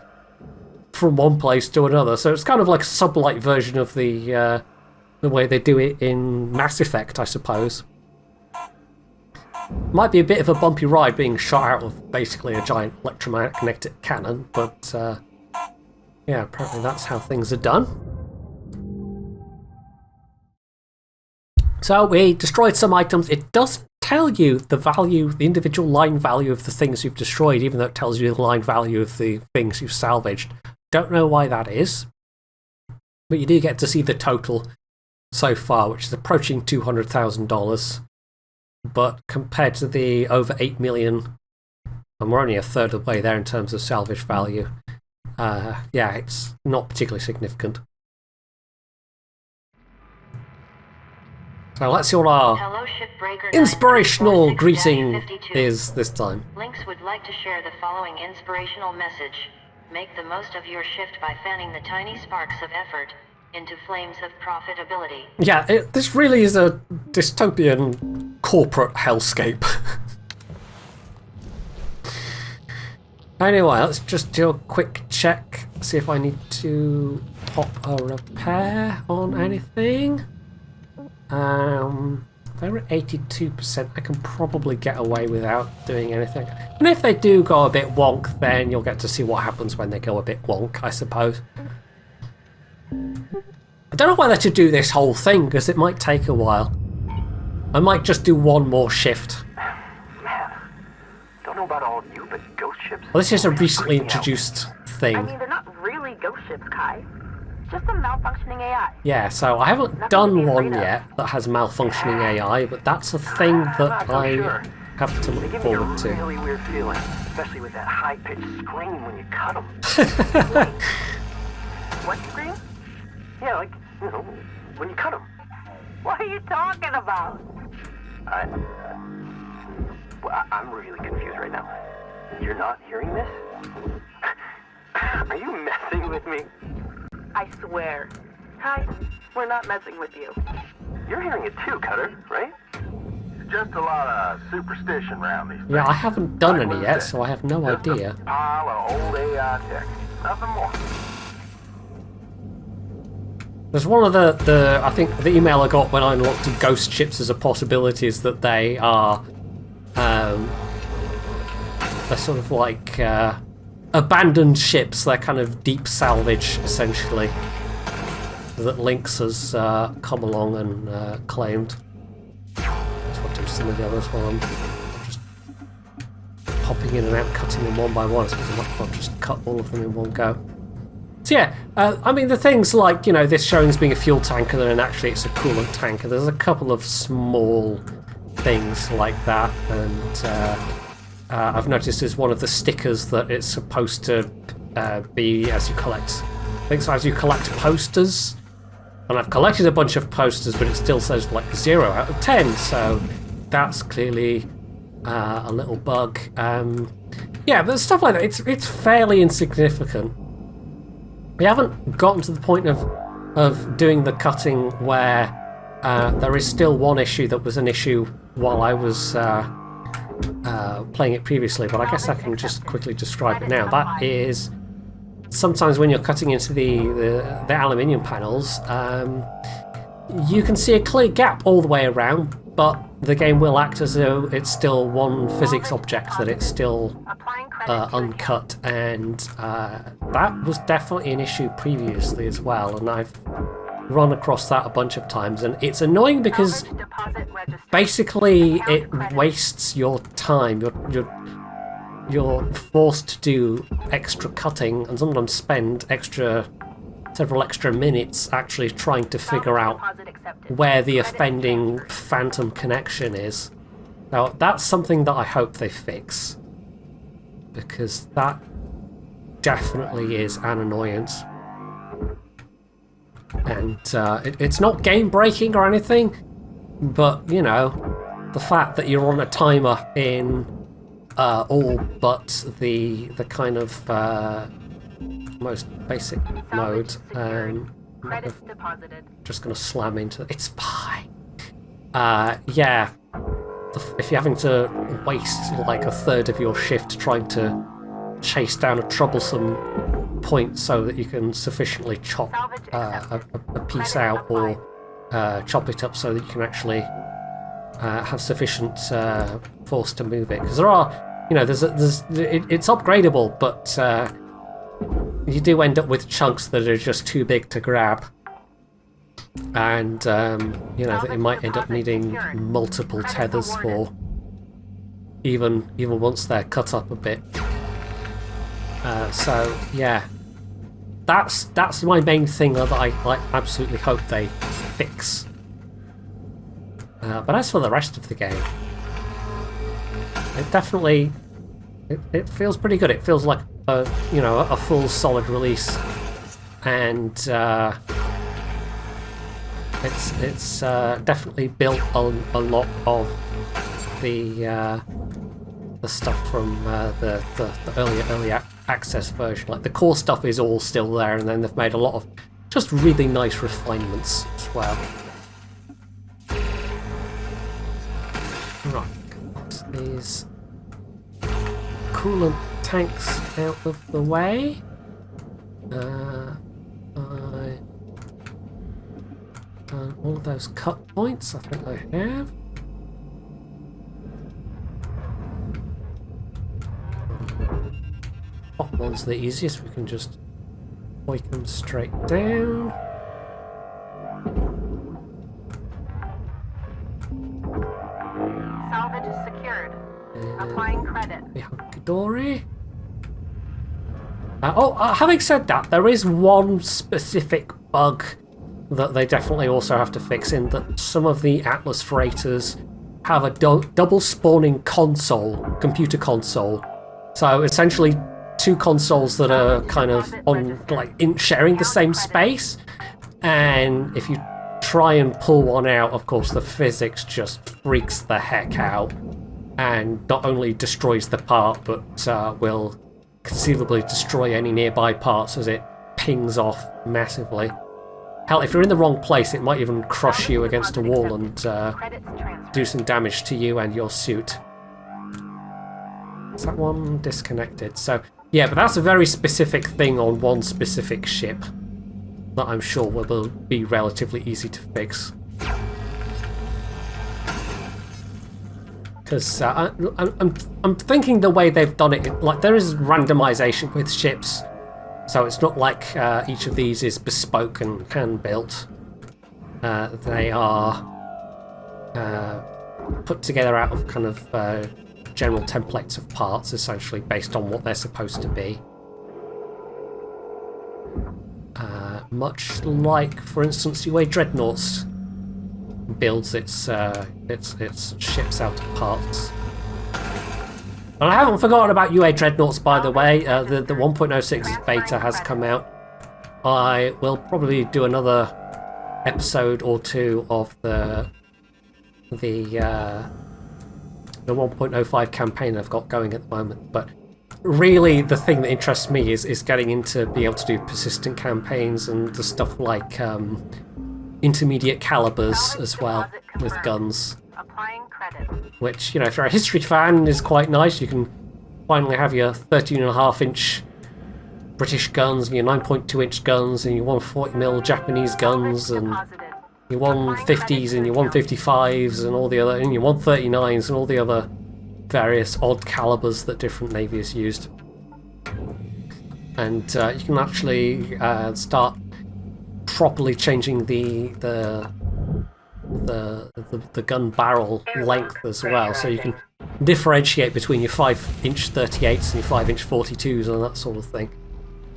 from one place to another. So it's kind of like a sublight version of the way they do it in Mass Effect, I suppose. Might be a bit of a bumpy ride being shot out of basically a giant electromagnetic cannon, but yeah, apparently that's how things are done. So we destroyed some items. It doesn't tell you the value, the individual line value of the things you've destroyed, even though it tells you the line value of the things you've salvaged. Don't know why that is, but you do get to see the total so far, which is approaching $200,000. but compared to the over 8 million, and we're only a third of the way there in terms of salvage value, yeah, it's not particularly significant. So let's see what our Hello, Shipbreaker inspirational greeting 994-52. is this time. Lynx would like to share the following inspirational message. Make the most of your shift by fanning the tiny sparks of effort into flames of profitability. Yeah, this really is a dystopian corporate hellscape. Anyway, let's just do a quick check, see if I need to pop a repair on anything. They're at 82%. I can probably get away without doing anything. And if they do go a bit wonk, then you'll get to see what happens when they go a bit wonk, I suppose. I don't know whether to do this whole thing, because it might take a while. I might just do one more shift. Man, don't know about all of you, but ghost ships... Well, this is a recently introduced thing. I mean, they're not really ghost ships, Kai. Just a malfunctioning AI. Yeah, so I haven't done one yet that has malfunctioning AI, but that's a thing that I have to They look give me a forward to. really weird feeling, especially with that high-pitched scream when you cut them. What scream? Yeah, like, you know, when you cut them. What are you talking about? I'm really confused right now. You're not hearing this? Are you messing with me? I swear. Kai, we're not messing with you. You're hearing it too, Cutter, right? Just a lot of superstition around these Yeah, I things. haven't done Like any what yet, is so I have no Just idea. a pile of old AI tech. Nothing more. There's one of the I think the email I got when I looked at ghost ships as a possibility is that they are they're sort of like abandoned ships. They're kind of deep salvage, essentially, that Lynx has come along and claimed. That's what do some of the others while I'm just popping in and out, cutting them one by one. I suppose I might not just cut all of them in one go. So yeah, I mean, the things like, you know, this showing as being a fuel tanker, then actually it's a coolant tanker. There's a couple of small things like that, and I've noticed as one of the stickers that it's supposed to be as you collect. I think so, as you collect posters, and I've collected a bunch of posters, but it still says like 0 out of 10. So that's clearly a little bug. Yeah, but stuff like that. It's fairly insignificant. We haven't gotten to the point of doing the cutting where there is still one issue that was an issue while I was playing it previously, but I guess I can just quickly describe it now. That is, sometimes when you're cutting into the aluminium panels, you can see a clear gap all the way around, but the game will act as though it's still one physics object, that it's still uncut, and that was definitely an issue previously as well, and I've run across that a bunch of times, and it's annoying because basically it wastes your time. You're forced to do extra cutting and sometimes spend several extra minutes actually trying to figure out where the offending phantom connection is. Now that's something that I hope they fix, because that definitely is an annoyance. And it's not game breaking or anything, but you know, the fact that you're on a timer in all but the kind of most basic mode, Credits deposited. just gonna slam into it's fine. Yeah, if you're having to waste like a third of your shift trying to chase down a troublesome point so that you can sufficiently chop a piece out, or chop it up so that you can actually have sufficient force to move it, because there are, you know, it's upgradable, but you do end up with chunks that are just too big to grab, and you know, that you might end up needing multiple tethers for, even once they're cut up a bit. So yeah, that's my main thing that I absolutely hope they fix. But as for the rest of the game, it definitely it feels pretty good. It feels like a full solid release, and it's definitely built on a lot of the stuff from the early access version. Like the core stuff is all still there, and then they've made a lot of just really nice refinements as well. Right, get these coolant tanks out of the way. All of those cut points, I think I have. Top one's the easiest, we can just hoik them straight down. Salvage is secured. Applying credit. Be hunky-dory. Having said that, there is one specific bug that they definitely also have to fix, in that some of the Atlas freighters have a double spawning computer console. So essentially two consoles that are kind of sharing the same space, and if you try and pull one out, of course the physics just freaks the heck out, and not only destroys the part, but will conceivably destroy any nearby parts as it pings off massively. Hell, if you're in the wrong place, it might even crush you against a wall and do some damage to you and your suit. Is that one disconnected? So, yeah, but that's a very specific thing on one specific ship that I'm sure will be relatively easy to fix. Because I'm thinking the way they've done it, like there is randomization with ships, so it's not like each of these is bespoke and hand-built. They are put together out of kind of general templates of parts, essentially based on what they're supposed to be. Much like, for instance, UA Dreadnoughts builds its ships out of parts. And I haven't forgotten about UA Dreadnoughts, by the way. The 1.06 beta has come out. I will probably do another episode or two of the 1.05 campaign I've got going at the moment. But really, the thing that interests me is getting into being able to do persistent campaigns and the stuff like intermediate calibers as well with guns. Applying credit. Which, if you're a history fan, is quite nice. You can finally have your 13.5-inch British guns and your 9.2-inch guns and your 140mm Japanese guns and your 150s and your 155s and all the other, and your 139s and all the other various odd calibers that different navies used. And you can actually start properly changing the gun barrel length as well, so you can differentiate between your 5-inch 38s and your 5-inch 42s and that sort of thing.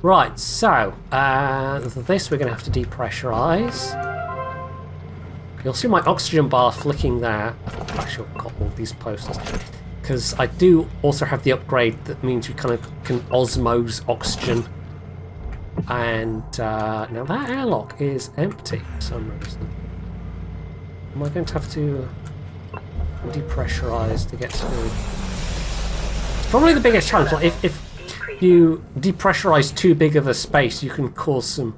Right, so this we're going to have to depressurize. You'll see my oxygen bar flicking there. Actually, I've got all these posters because I do also have the upgrade that means you kind of can osmose oxygen. And now that airlock is empty for some reason. Am I going to have to depressurize to get through? It's probably the biggest challenge. Like if you depressurize too big of a space, you can cause some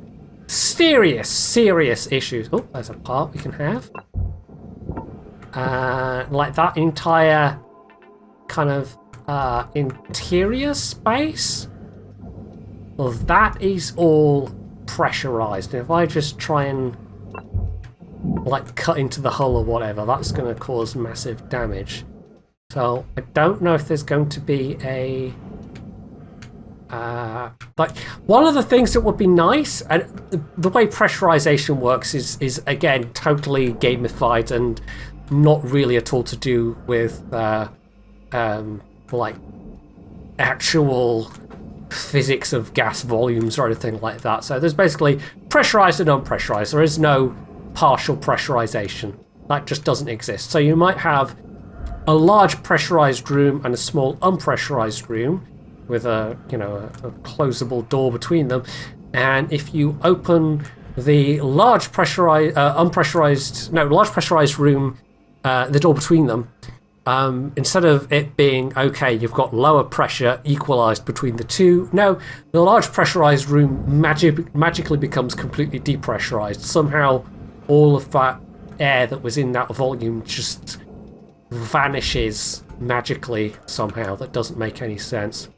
serious issues. Oh, there's a part we can have. Like that entire kind of interior space. Well, that is all pressurized. And if I just try and like cut into the hull or whatever, that's going to cause massive damage. So I don't know if there's going to be a like one of the things that would be nice, and the way pressurization works is again totally gamified and not really at all to do with like actual physics of gas volumes or anything like that. So there's basically pressurized and unpressurized. There is no partial pressurization. That just doesn't exist. So you might have a large pressurized room and a small unpressurized room with a closable door between them. And if you open the large pressurized room, the door between them, instead of it being okay, you've got lower pressure equalized between the two. No, the large pressurized room magically becomes completely depressurized. Somehow, all of that air that was in that volume just vanishes magically somehow. That doesn't make any sense.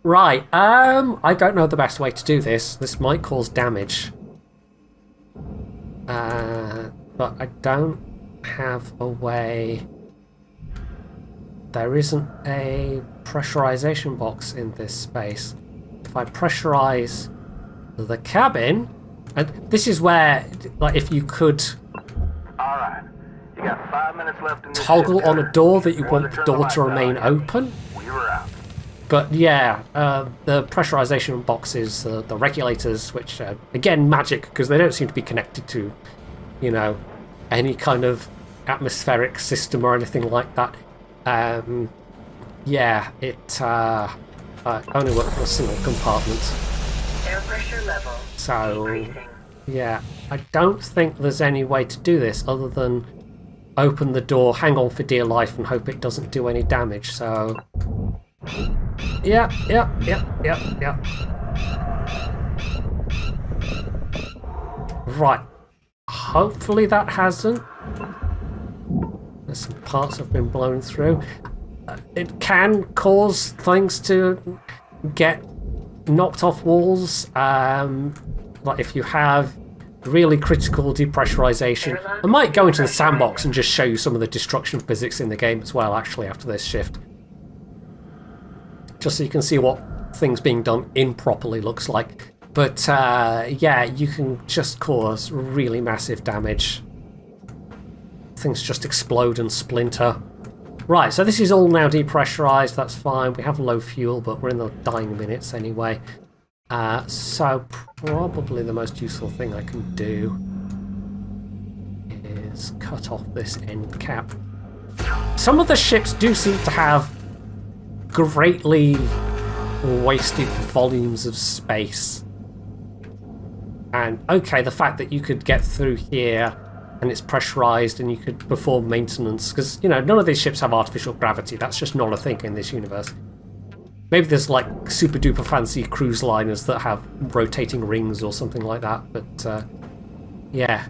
Right, I don't know the best way to do this. This might cause damage. But I don't have a way. There isn't a pressurization box in this space. If I pressurize the cabin, and this is where, like, if you could Alright. You got 5 minutes left in this toggle ship, on a Derek. door that you Before want they the turn door to lights remain out. open. We were out. But yeah, the pressurization boxes, the regulators, which again magic because they don't seem to be connected to, any kind of atmospheric system or anything like that. Yeah, it only works for a single compartment. Air pressure level. So Decreasing. yeah, I don't think there's any way to do this other than open the door, hang on for dear life, and hope it doesn't do any damage. So. Yeah. Right. Hopefully that hasn't. There's some parts have been blown through. It can cause things to get knocked off walls. Like if you have really critical depressurization. I might go into the sandbox and just show you some of the destruction physics in the game as well, actually, after this shift. Just so you can see what things being done improperly looks like. But yeah, you can just cause really massive damage. Things just explode and splinter. Right, so this is all now depressurized, that's fine. We have low fuel, but we're in the dying minutes anyway. So probably the most useful thing I can do is cut off this end cap. Some of the ships do seem to have greatly wasted volumes of space. And okay, the fact that you could get through here and it's pressurized and you could perform maintenance, because none of these ships have artificial gravity. That's just not a thing in this universe. Maybe there's like super duper fancy cruise liners that have rotating rings or something like that, but yeah,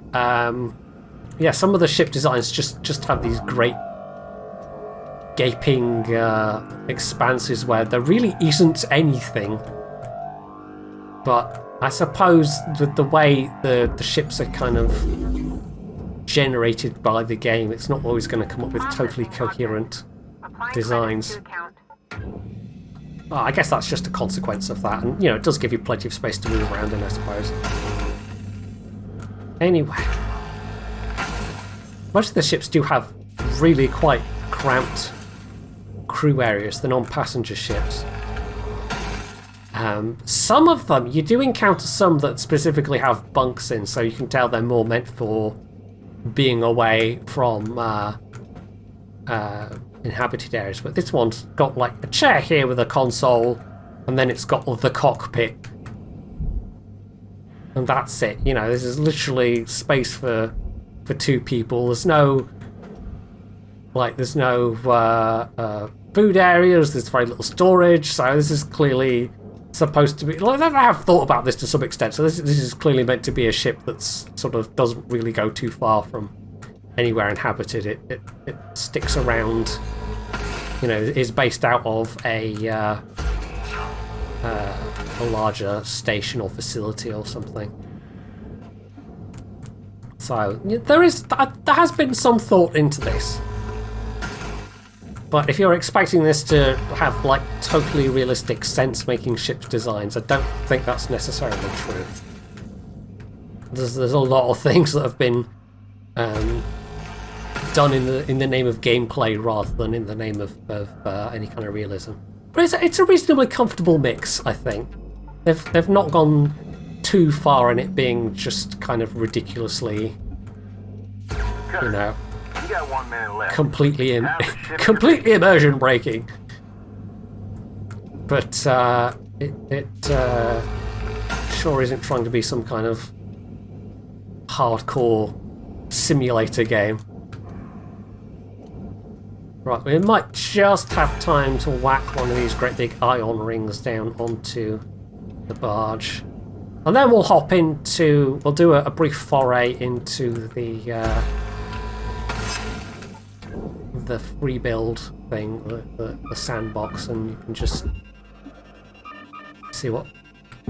some of the ship designs just have these great gaping expanses where there really isn't anything. But I suppose with the way the ships are kind of generated by the game, it's not always going to come up with totally coherent designs. Well, I guess that's just a consequence of that, and it does give you plenty of space to move around in, I suppose. Anyway, most of the ships do have really quite cramped crew areas, the non-passenger ships. Some of them, you do encounter some that specifically have bunks in, so you can tell they're more meant for being away from inhabited areas. But this one's got like a chair here with a console, and then it's got the cockpit. And that's it. This is literally space for two people. There's no food areas, there's very little storage, so this is clearly supposed to be, I have thought about this to some extent, so this is clearly meant to be a ship that's sort of doesn't really go too far from anywhere inhabited. It sticks around, is based out of a larger station or facility or something. So there has been some thought into this. But if you're expecting this to have like totally realistic sense-making ship designs, I don't think that's necessarily true. There's a lot of things that have been done in the name of gameplay rather than in the name of any kind of realism. But it's a reasonably comfortable mix, I think. They've not gone too far in it being just kind of ridiculously, You got got 1 minute left. completely How's the ship completely immersion breaking. But it sure isn't trying to be some kind of hardcore simulator game. Right, we might just have time to whack one of these great big ion rings down onto the barge. And then we'll hop into... We'll do a brief foray into the rebuild thing, the sandbox, and you can just see what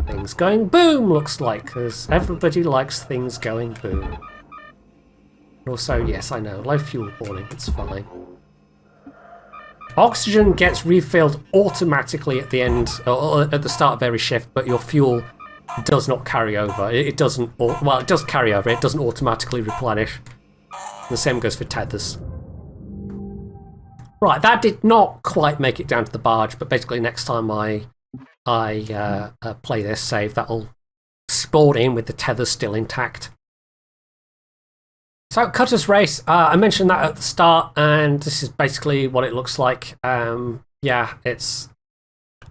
things going boom looks like, because everybody likes things going boom. Also, yes, I know, low fuel warning, it's fine. Oxygen gets refilled automatically at the end, or at the start of every shift, but your fuel does not carry over. It doesn't, well, it does carry over, it doesn't automatically replenish. The same goes for tethers. Right, that did not quite make it down to the barge, but basically next time I play this save, that'll spawn in with the tethers still intact. So, Cutter's Race, I mentioned that at the start, and this is basically what it looks like. Yeah, it's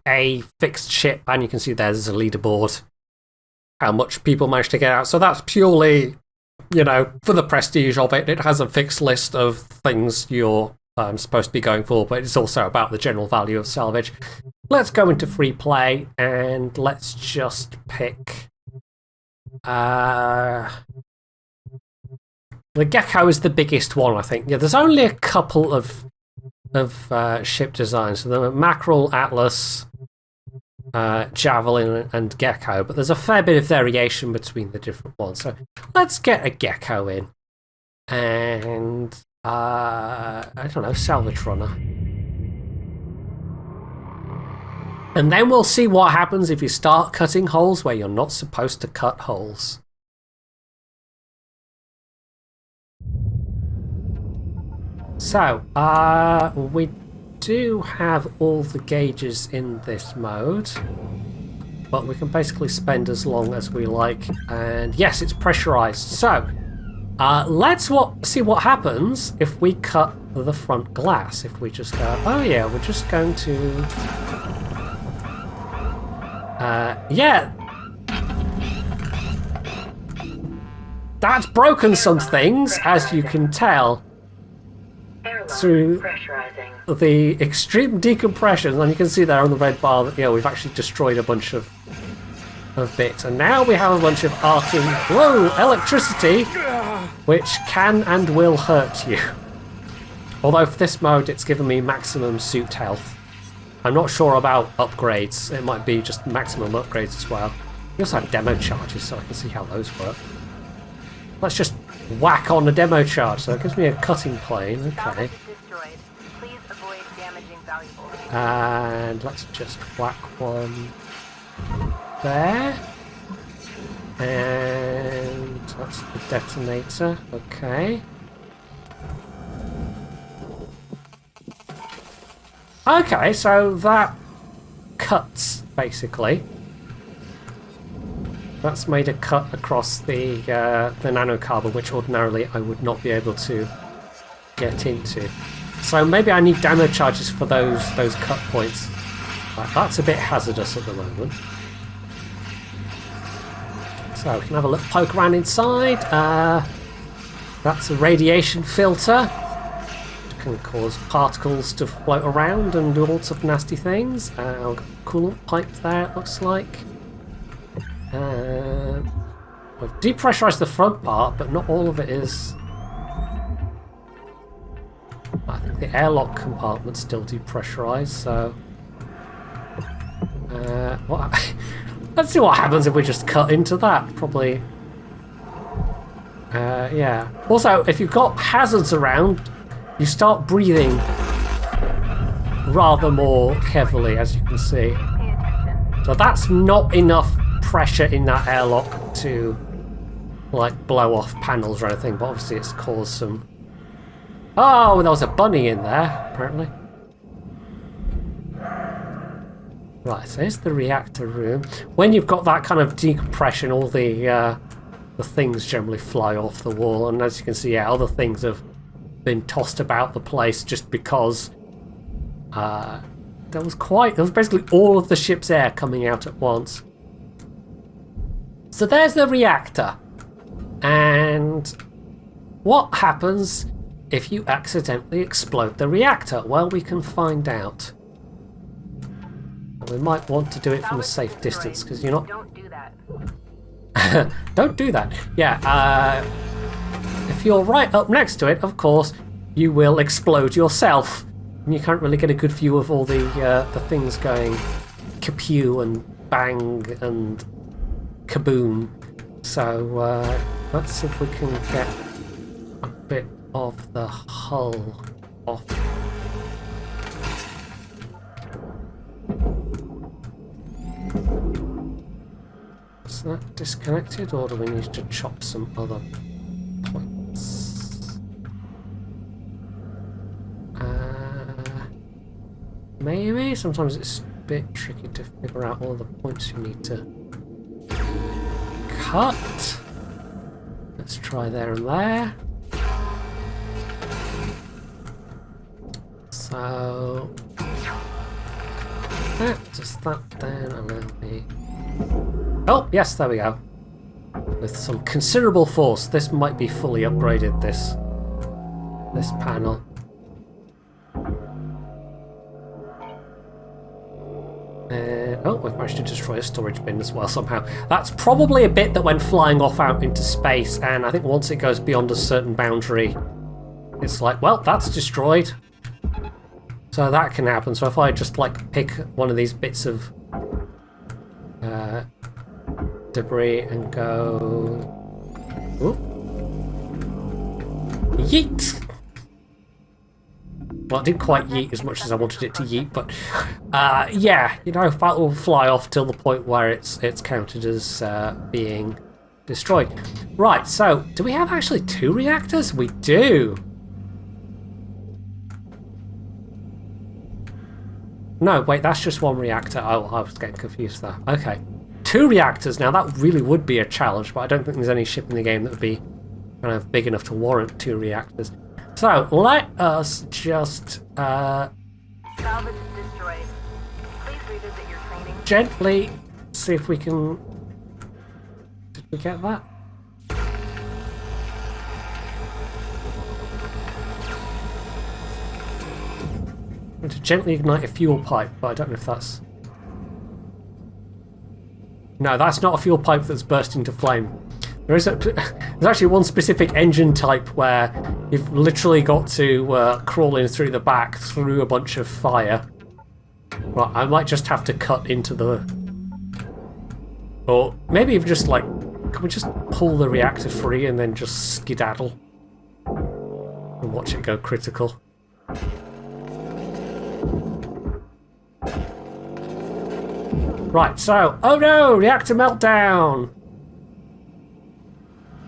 a fixed ship, and you can see there's a leaderboard, how much people manage to get out. So that's purely, you know, for the prestige of it. It has a fixed list of things you're supposed to be going for, but it's also about the general value of salvage. Let's go into free play, and let's just pick... the Gecko is the biggest one, I think. Yeah, there's only a couple of ship designs. So the Mackerel, Atlas, Javelin, and Gecko, but there's a fair bit of variation between the different ones. So let's get a Gecko in, and I don't know, salvage runner. And then we'll see what happens if you start cutting holes where you're not supposed to cut holes. So, we do have all the gauges in this mode, but we can basically spend as long as we like, and yes, it's pressurized. So, let's see what happens if we cut the front glass. If we just go, oh yeah, we're just going to... yeah. That's broken some things, as you can tell. Through the extreme decompression, and you can see there on the red bar that, yeah, we've actually destroyed a bunch of bits, and now we have a bunch of arcing, whoa, electricity, which can and will hurt you. Although for this mode it's given me maximum suit health. I'm not sure about upgrades, it might be just maximum upgrades as well. We also have demo charges, so I can see how those work. Let's just whack on the demo charge, so it gives me a cutting plane, okay. Please avoid damaging valuables. And let's just whack one there. And that's the detonator, okay. Okay, so that cuts, basically. That's made a cut across the nanocarbon, which ordinarily I would not be able to get into. So maybe I need demo charges for those cut points. That's a bit hazardous at the moment. So we can have a little poke around inside. That's a radiation filter. Which can cause particles to float around and do all sorts of nasty things. I've got a coolant pipe there, it looks like. We've depressurized the front part, but not all of it is. I think the airlock compartment's still depressurized, so... let's see what happens if we just cut into that, probably. Yeah. Also, if you've got hazards around, you start breathing rather more heavily, as you can see. Pay attention. So that's not enough pressure in that airlock to like blow off panels or anything, but obviously it's caused some... Oh, there was a bunny in there, apparently. Right, so here's the reactor room. When you've got that kind of decompression, all the things generally fly off the wall, and as you can see, yeah, other things have been tossed about the place just because there was basically all of the ship's air coming out at once. So there's the reactor. And what happens if you accidentally explode the reactor? Well, we can find out. We might want to do it from a safe distance because you're not... Don't do that. Don't do that. Yeah, if you're right up next to it, of course, you will explode yourself. And you can't really get a good view of all the things going kapew and bang and kaboom. So let's see if we can get a bit of the hull off. Is that disconnected, or do we need to chop some other points? Maybe? Sometimes it's a bit tricky to figure out all the points you need to cut. Let's try there and there. So does that then allow me... Oh, yes, there we go. With some considerable force. This might be fully upgraded, this panel. Oh, we've managed to destroy a storage bin as well somehow. That's probably a bit that went flying off out into space, and I think once it goes beyond a certain boundary, it's like, well, that's destroyed. So that can happen. So if I just like pick one of these bits of debris and go... Ooh. Yeet! Well, it didn't quite yeet as much as I wanted it to yeet, but yeah, you know, that will fly off till the point where it's counted as being destroyed. Right, so do we have actually 2 reactors? We do. No, wait, that's just 1 reactor. Oh, I was getting confused there. Okay. 2 reactors. Now, that really would be a challenge, but I don't think there's any ship in the game that would be kind of big enough to warrant 2 reactors. So, let us just Salvage is destroyed. Please revisit your training. gently see if we can... Did we get that? I'm going to gently ignite a fuel pipe, but I don't know if that's... No, that's not a fuel pipe that's burst into flame. There's actually one specific engine type where you've literally got to crawl in through the back through a bunch of fire. Right, I might just have to cut into the... Or maybe even just like... Can we just pull the reactor free and then just skedaddle? And watch it go critical. Right, so... Oh no! Reactor meltdown!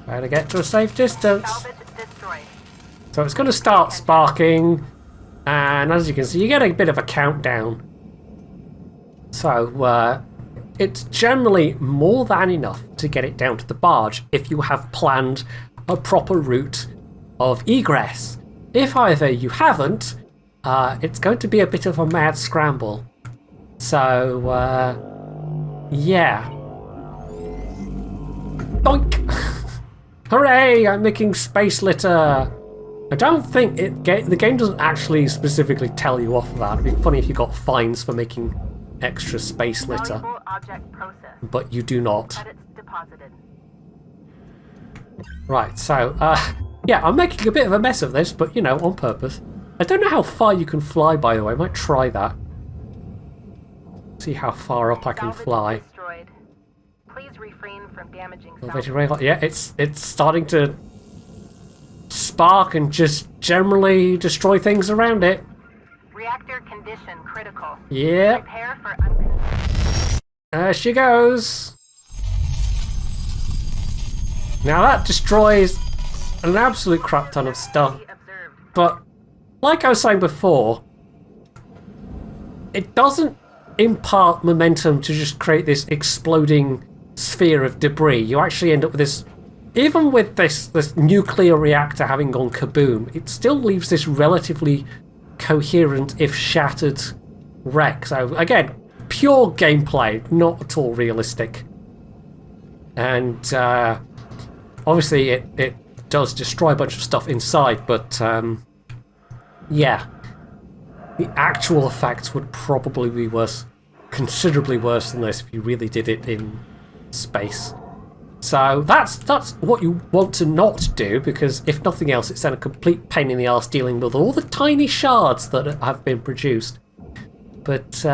Better get to a safe distance. Salvage destroyed. So it's going to start sparking, and as you can see, you get a bit of a countdown. So it's generally more than enough to get it down to the barge if you have planned a proper route of egress. If, however, you haven't, it's going to be a bit of a mad scramble. So, yeah. Doink! Hooray! I'm making space litter! I don't think the game doesn't actually specifically tell you off for that. It'd be funny if you got fines for making extra space litter. Valuable object processed. But you do not. Credits deposited. Right, so, yeah, I'm making a bit of a mess of this, but, you know, on purpose. I don't know how far you can fly, by the way. I might try that. See how far up I can Salvage fly. destroyed. Please refrain from damaging Salvaging salvage. radar. Yeah, it's starting to spark and just generally destroy things around it. Reactor condition critical. Yep. Prepare for uncontrolled. There she goes. Now that destroys an absolute crap ton of stuff. Observed. But like I was saying before, it doesn't impart momentum to just create this exploding sphere of debris. You actually end up with this even with this nuclear reactor having gone kaboom, it still leaves this relatively coherent, if shattered, wreck. So again, pure gameplay, not at all realistic. And obviously it does destroy a bunch of stuff inside, but yeah, the actual effects would probably be worse, considerably worse than this if you really did it in space. So that's what you want to not do, because if nothing else, it's then a complete pain in the arse dealing with all the tiny shards that have been produced. But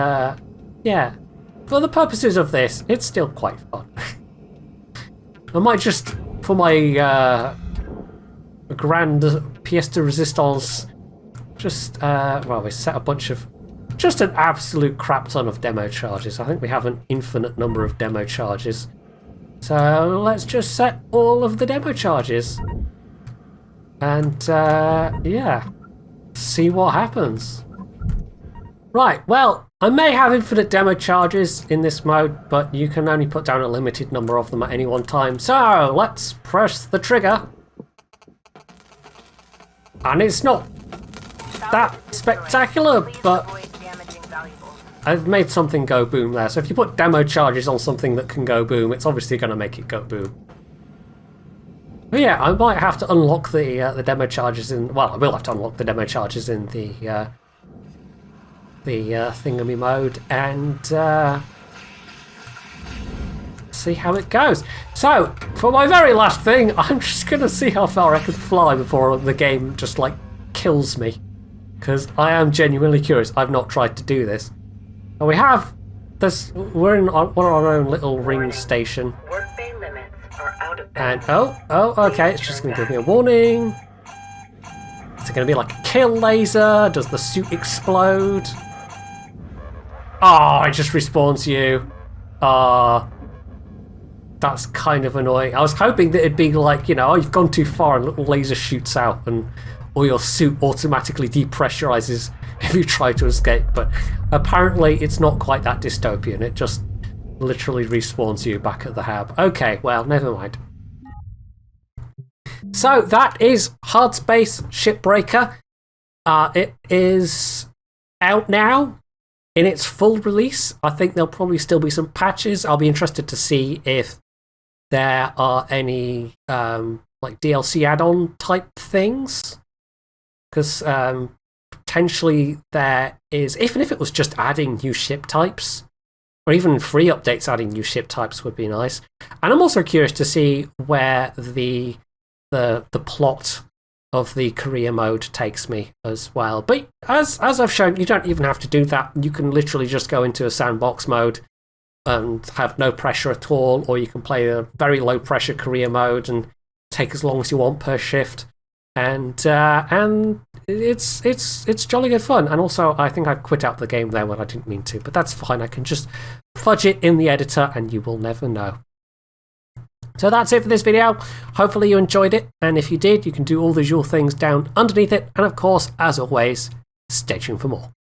yeah, for the purposes of this, it's still quite fun. I might just, for my grand pièce de résistance, just well, we set a bunch of, just an absolute crap ton of demo charges. I think we have an infinite number of demo charges. So let's just set all of the demo charges. And yeah, see what happens. Right, well, I may have infinite demo charges in this mode, but you can only put down a limited number of them at any one time. So let's press the trigger. And it's not that spectacular, but I've made something go boom there. So if you put demo charges on something that can go boom, it's obviously going to make it go boom. But yeah, I might have to unlock the demo charges in. Well, I will have to unlock the demo charges in the thingamy mode and see how it goes. So for my very last thing, I'm just going to see how far I can fly before the game just like kills me, because I am genuinely curious. I've not tried to do this. And we have this. We're in one of our own little ring station. Workday limits are out of And oh, okay. It's just going to give me a warning. Is it going to be like a kill laser? Does the suit explode? Oh, it just respawns you. That's kind of annoying. I was hoping that it'd be like, you know, oh, you've gone too far and a little laser shoots out and or your suit automatically depressurizes if you try to escape. But apparently it's not quite that dystopian. It just literally respawns you back at the hab. Okay, well, never mind. So that is Hardspace Shipbreaker. It is out now in its full release. I think there'll probably still be some patches. I'll be interested to see if there are any like DLC add-on type things. Because potentially there is, even if it was just adding new ship types, or even free updates adding new ship types would be nice. And I'm also curious to see where the plot of the career mode takes me as well. But as I've shown, you don't even have to do that. You can literally just go into a sandbox mode and have no pressure at all, or you can play a very low pressure career mode and take as long as you want per shift. And it's jolly good fun. And also, I think I quit out the game there when I didn't mean to, but that's fine. I can just fudge it in the editor and you will never know. So that's it for this video. Hopefully you enjoyed it, and if you did, you can do all the usual things down underneath it. And of course, as always, stay tuned for more.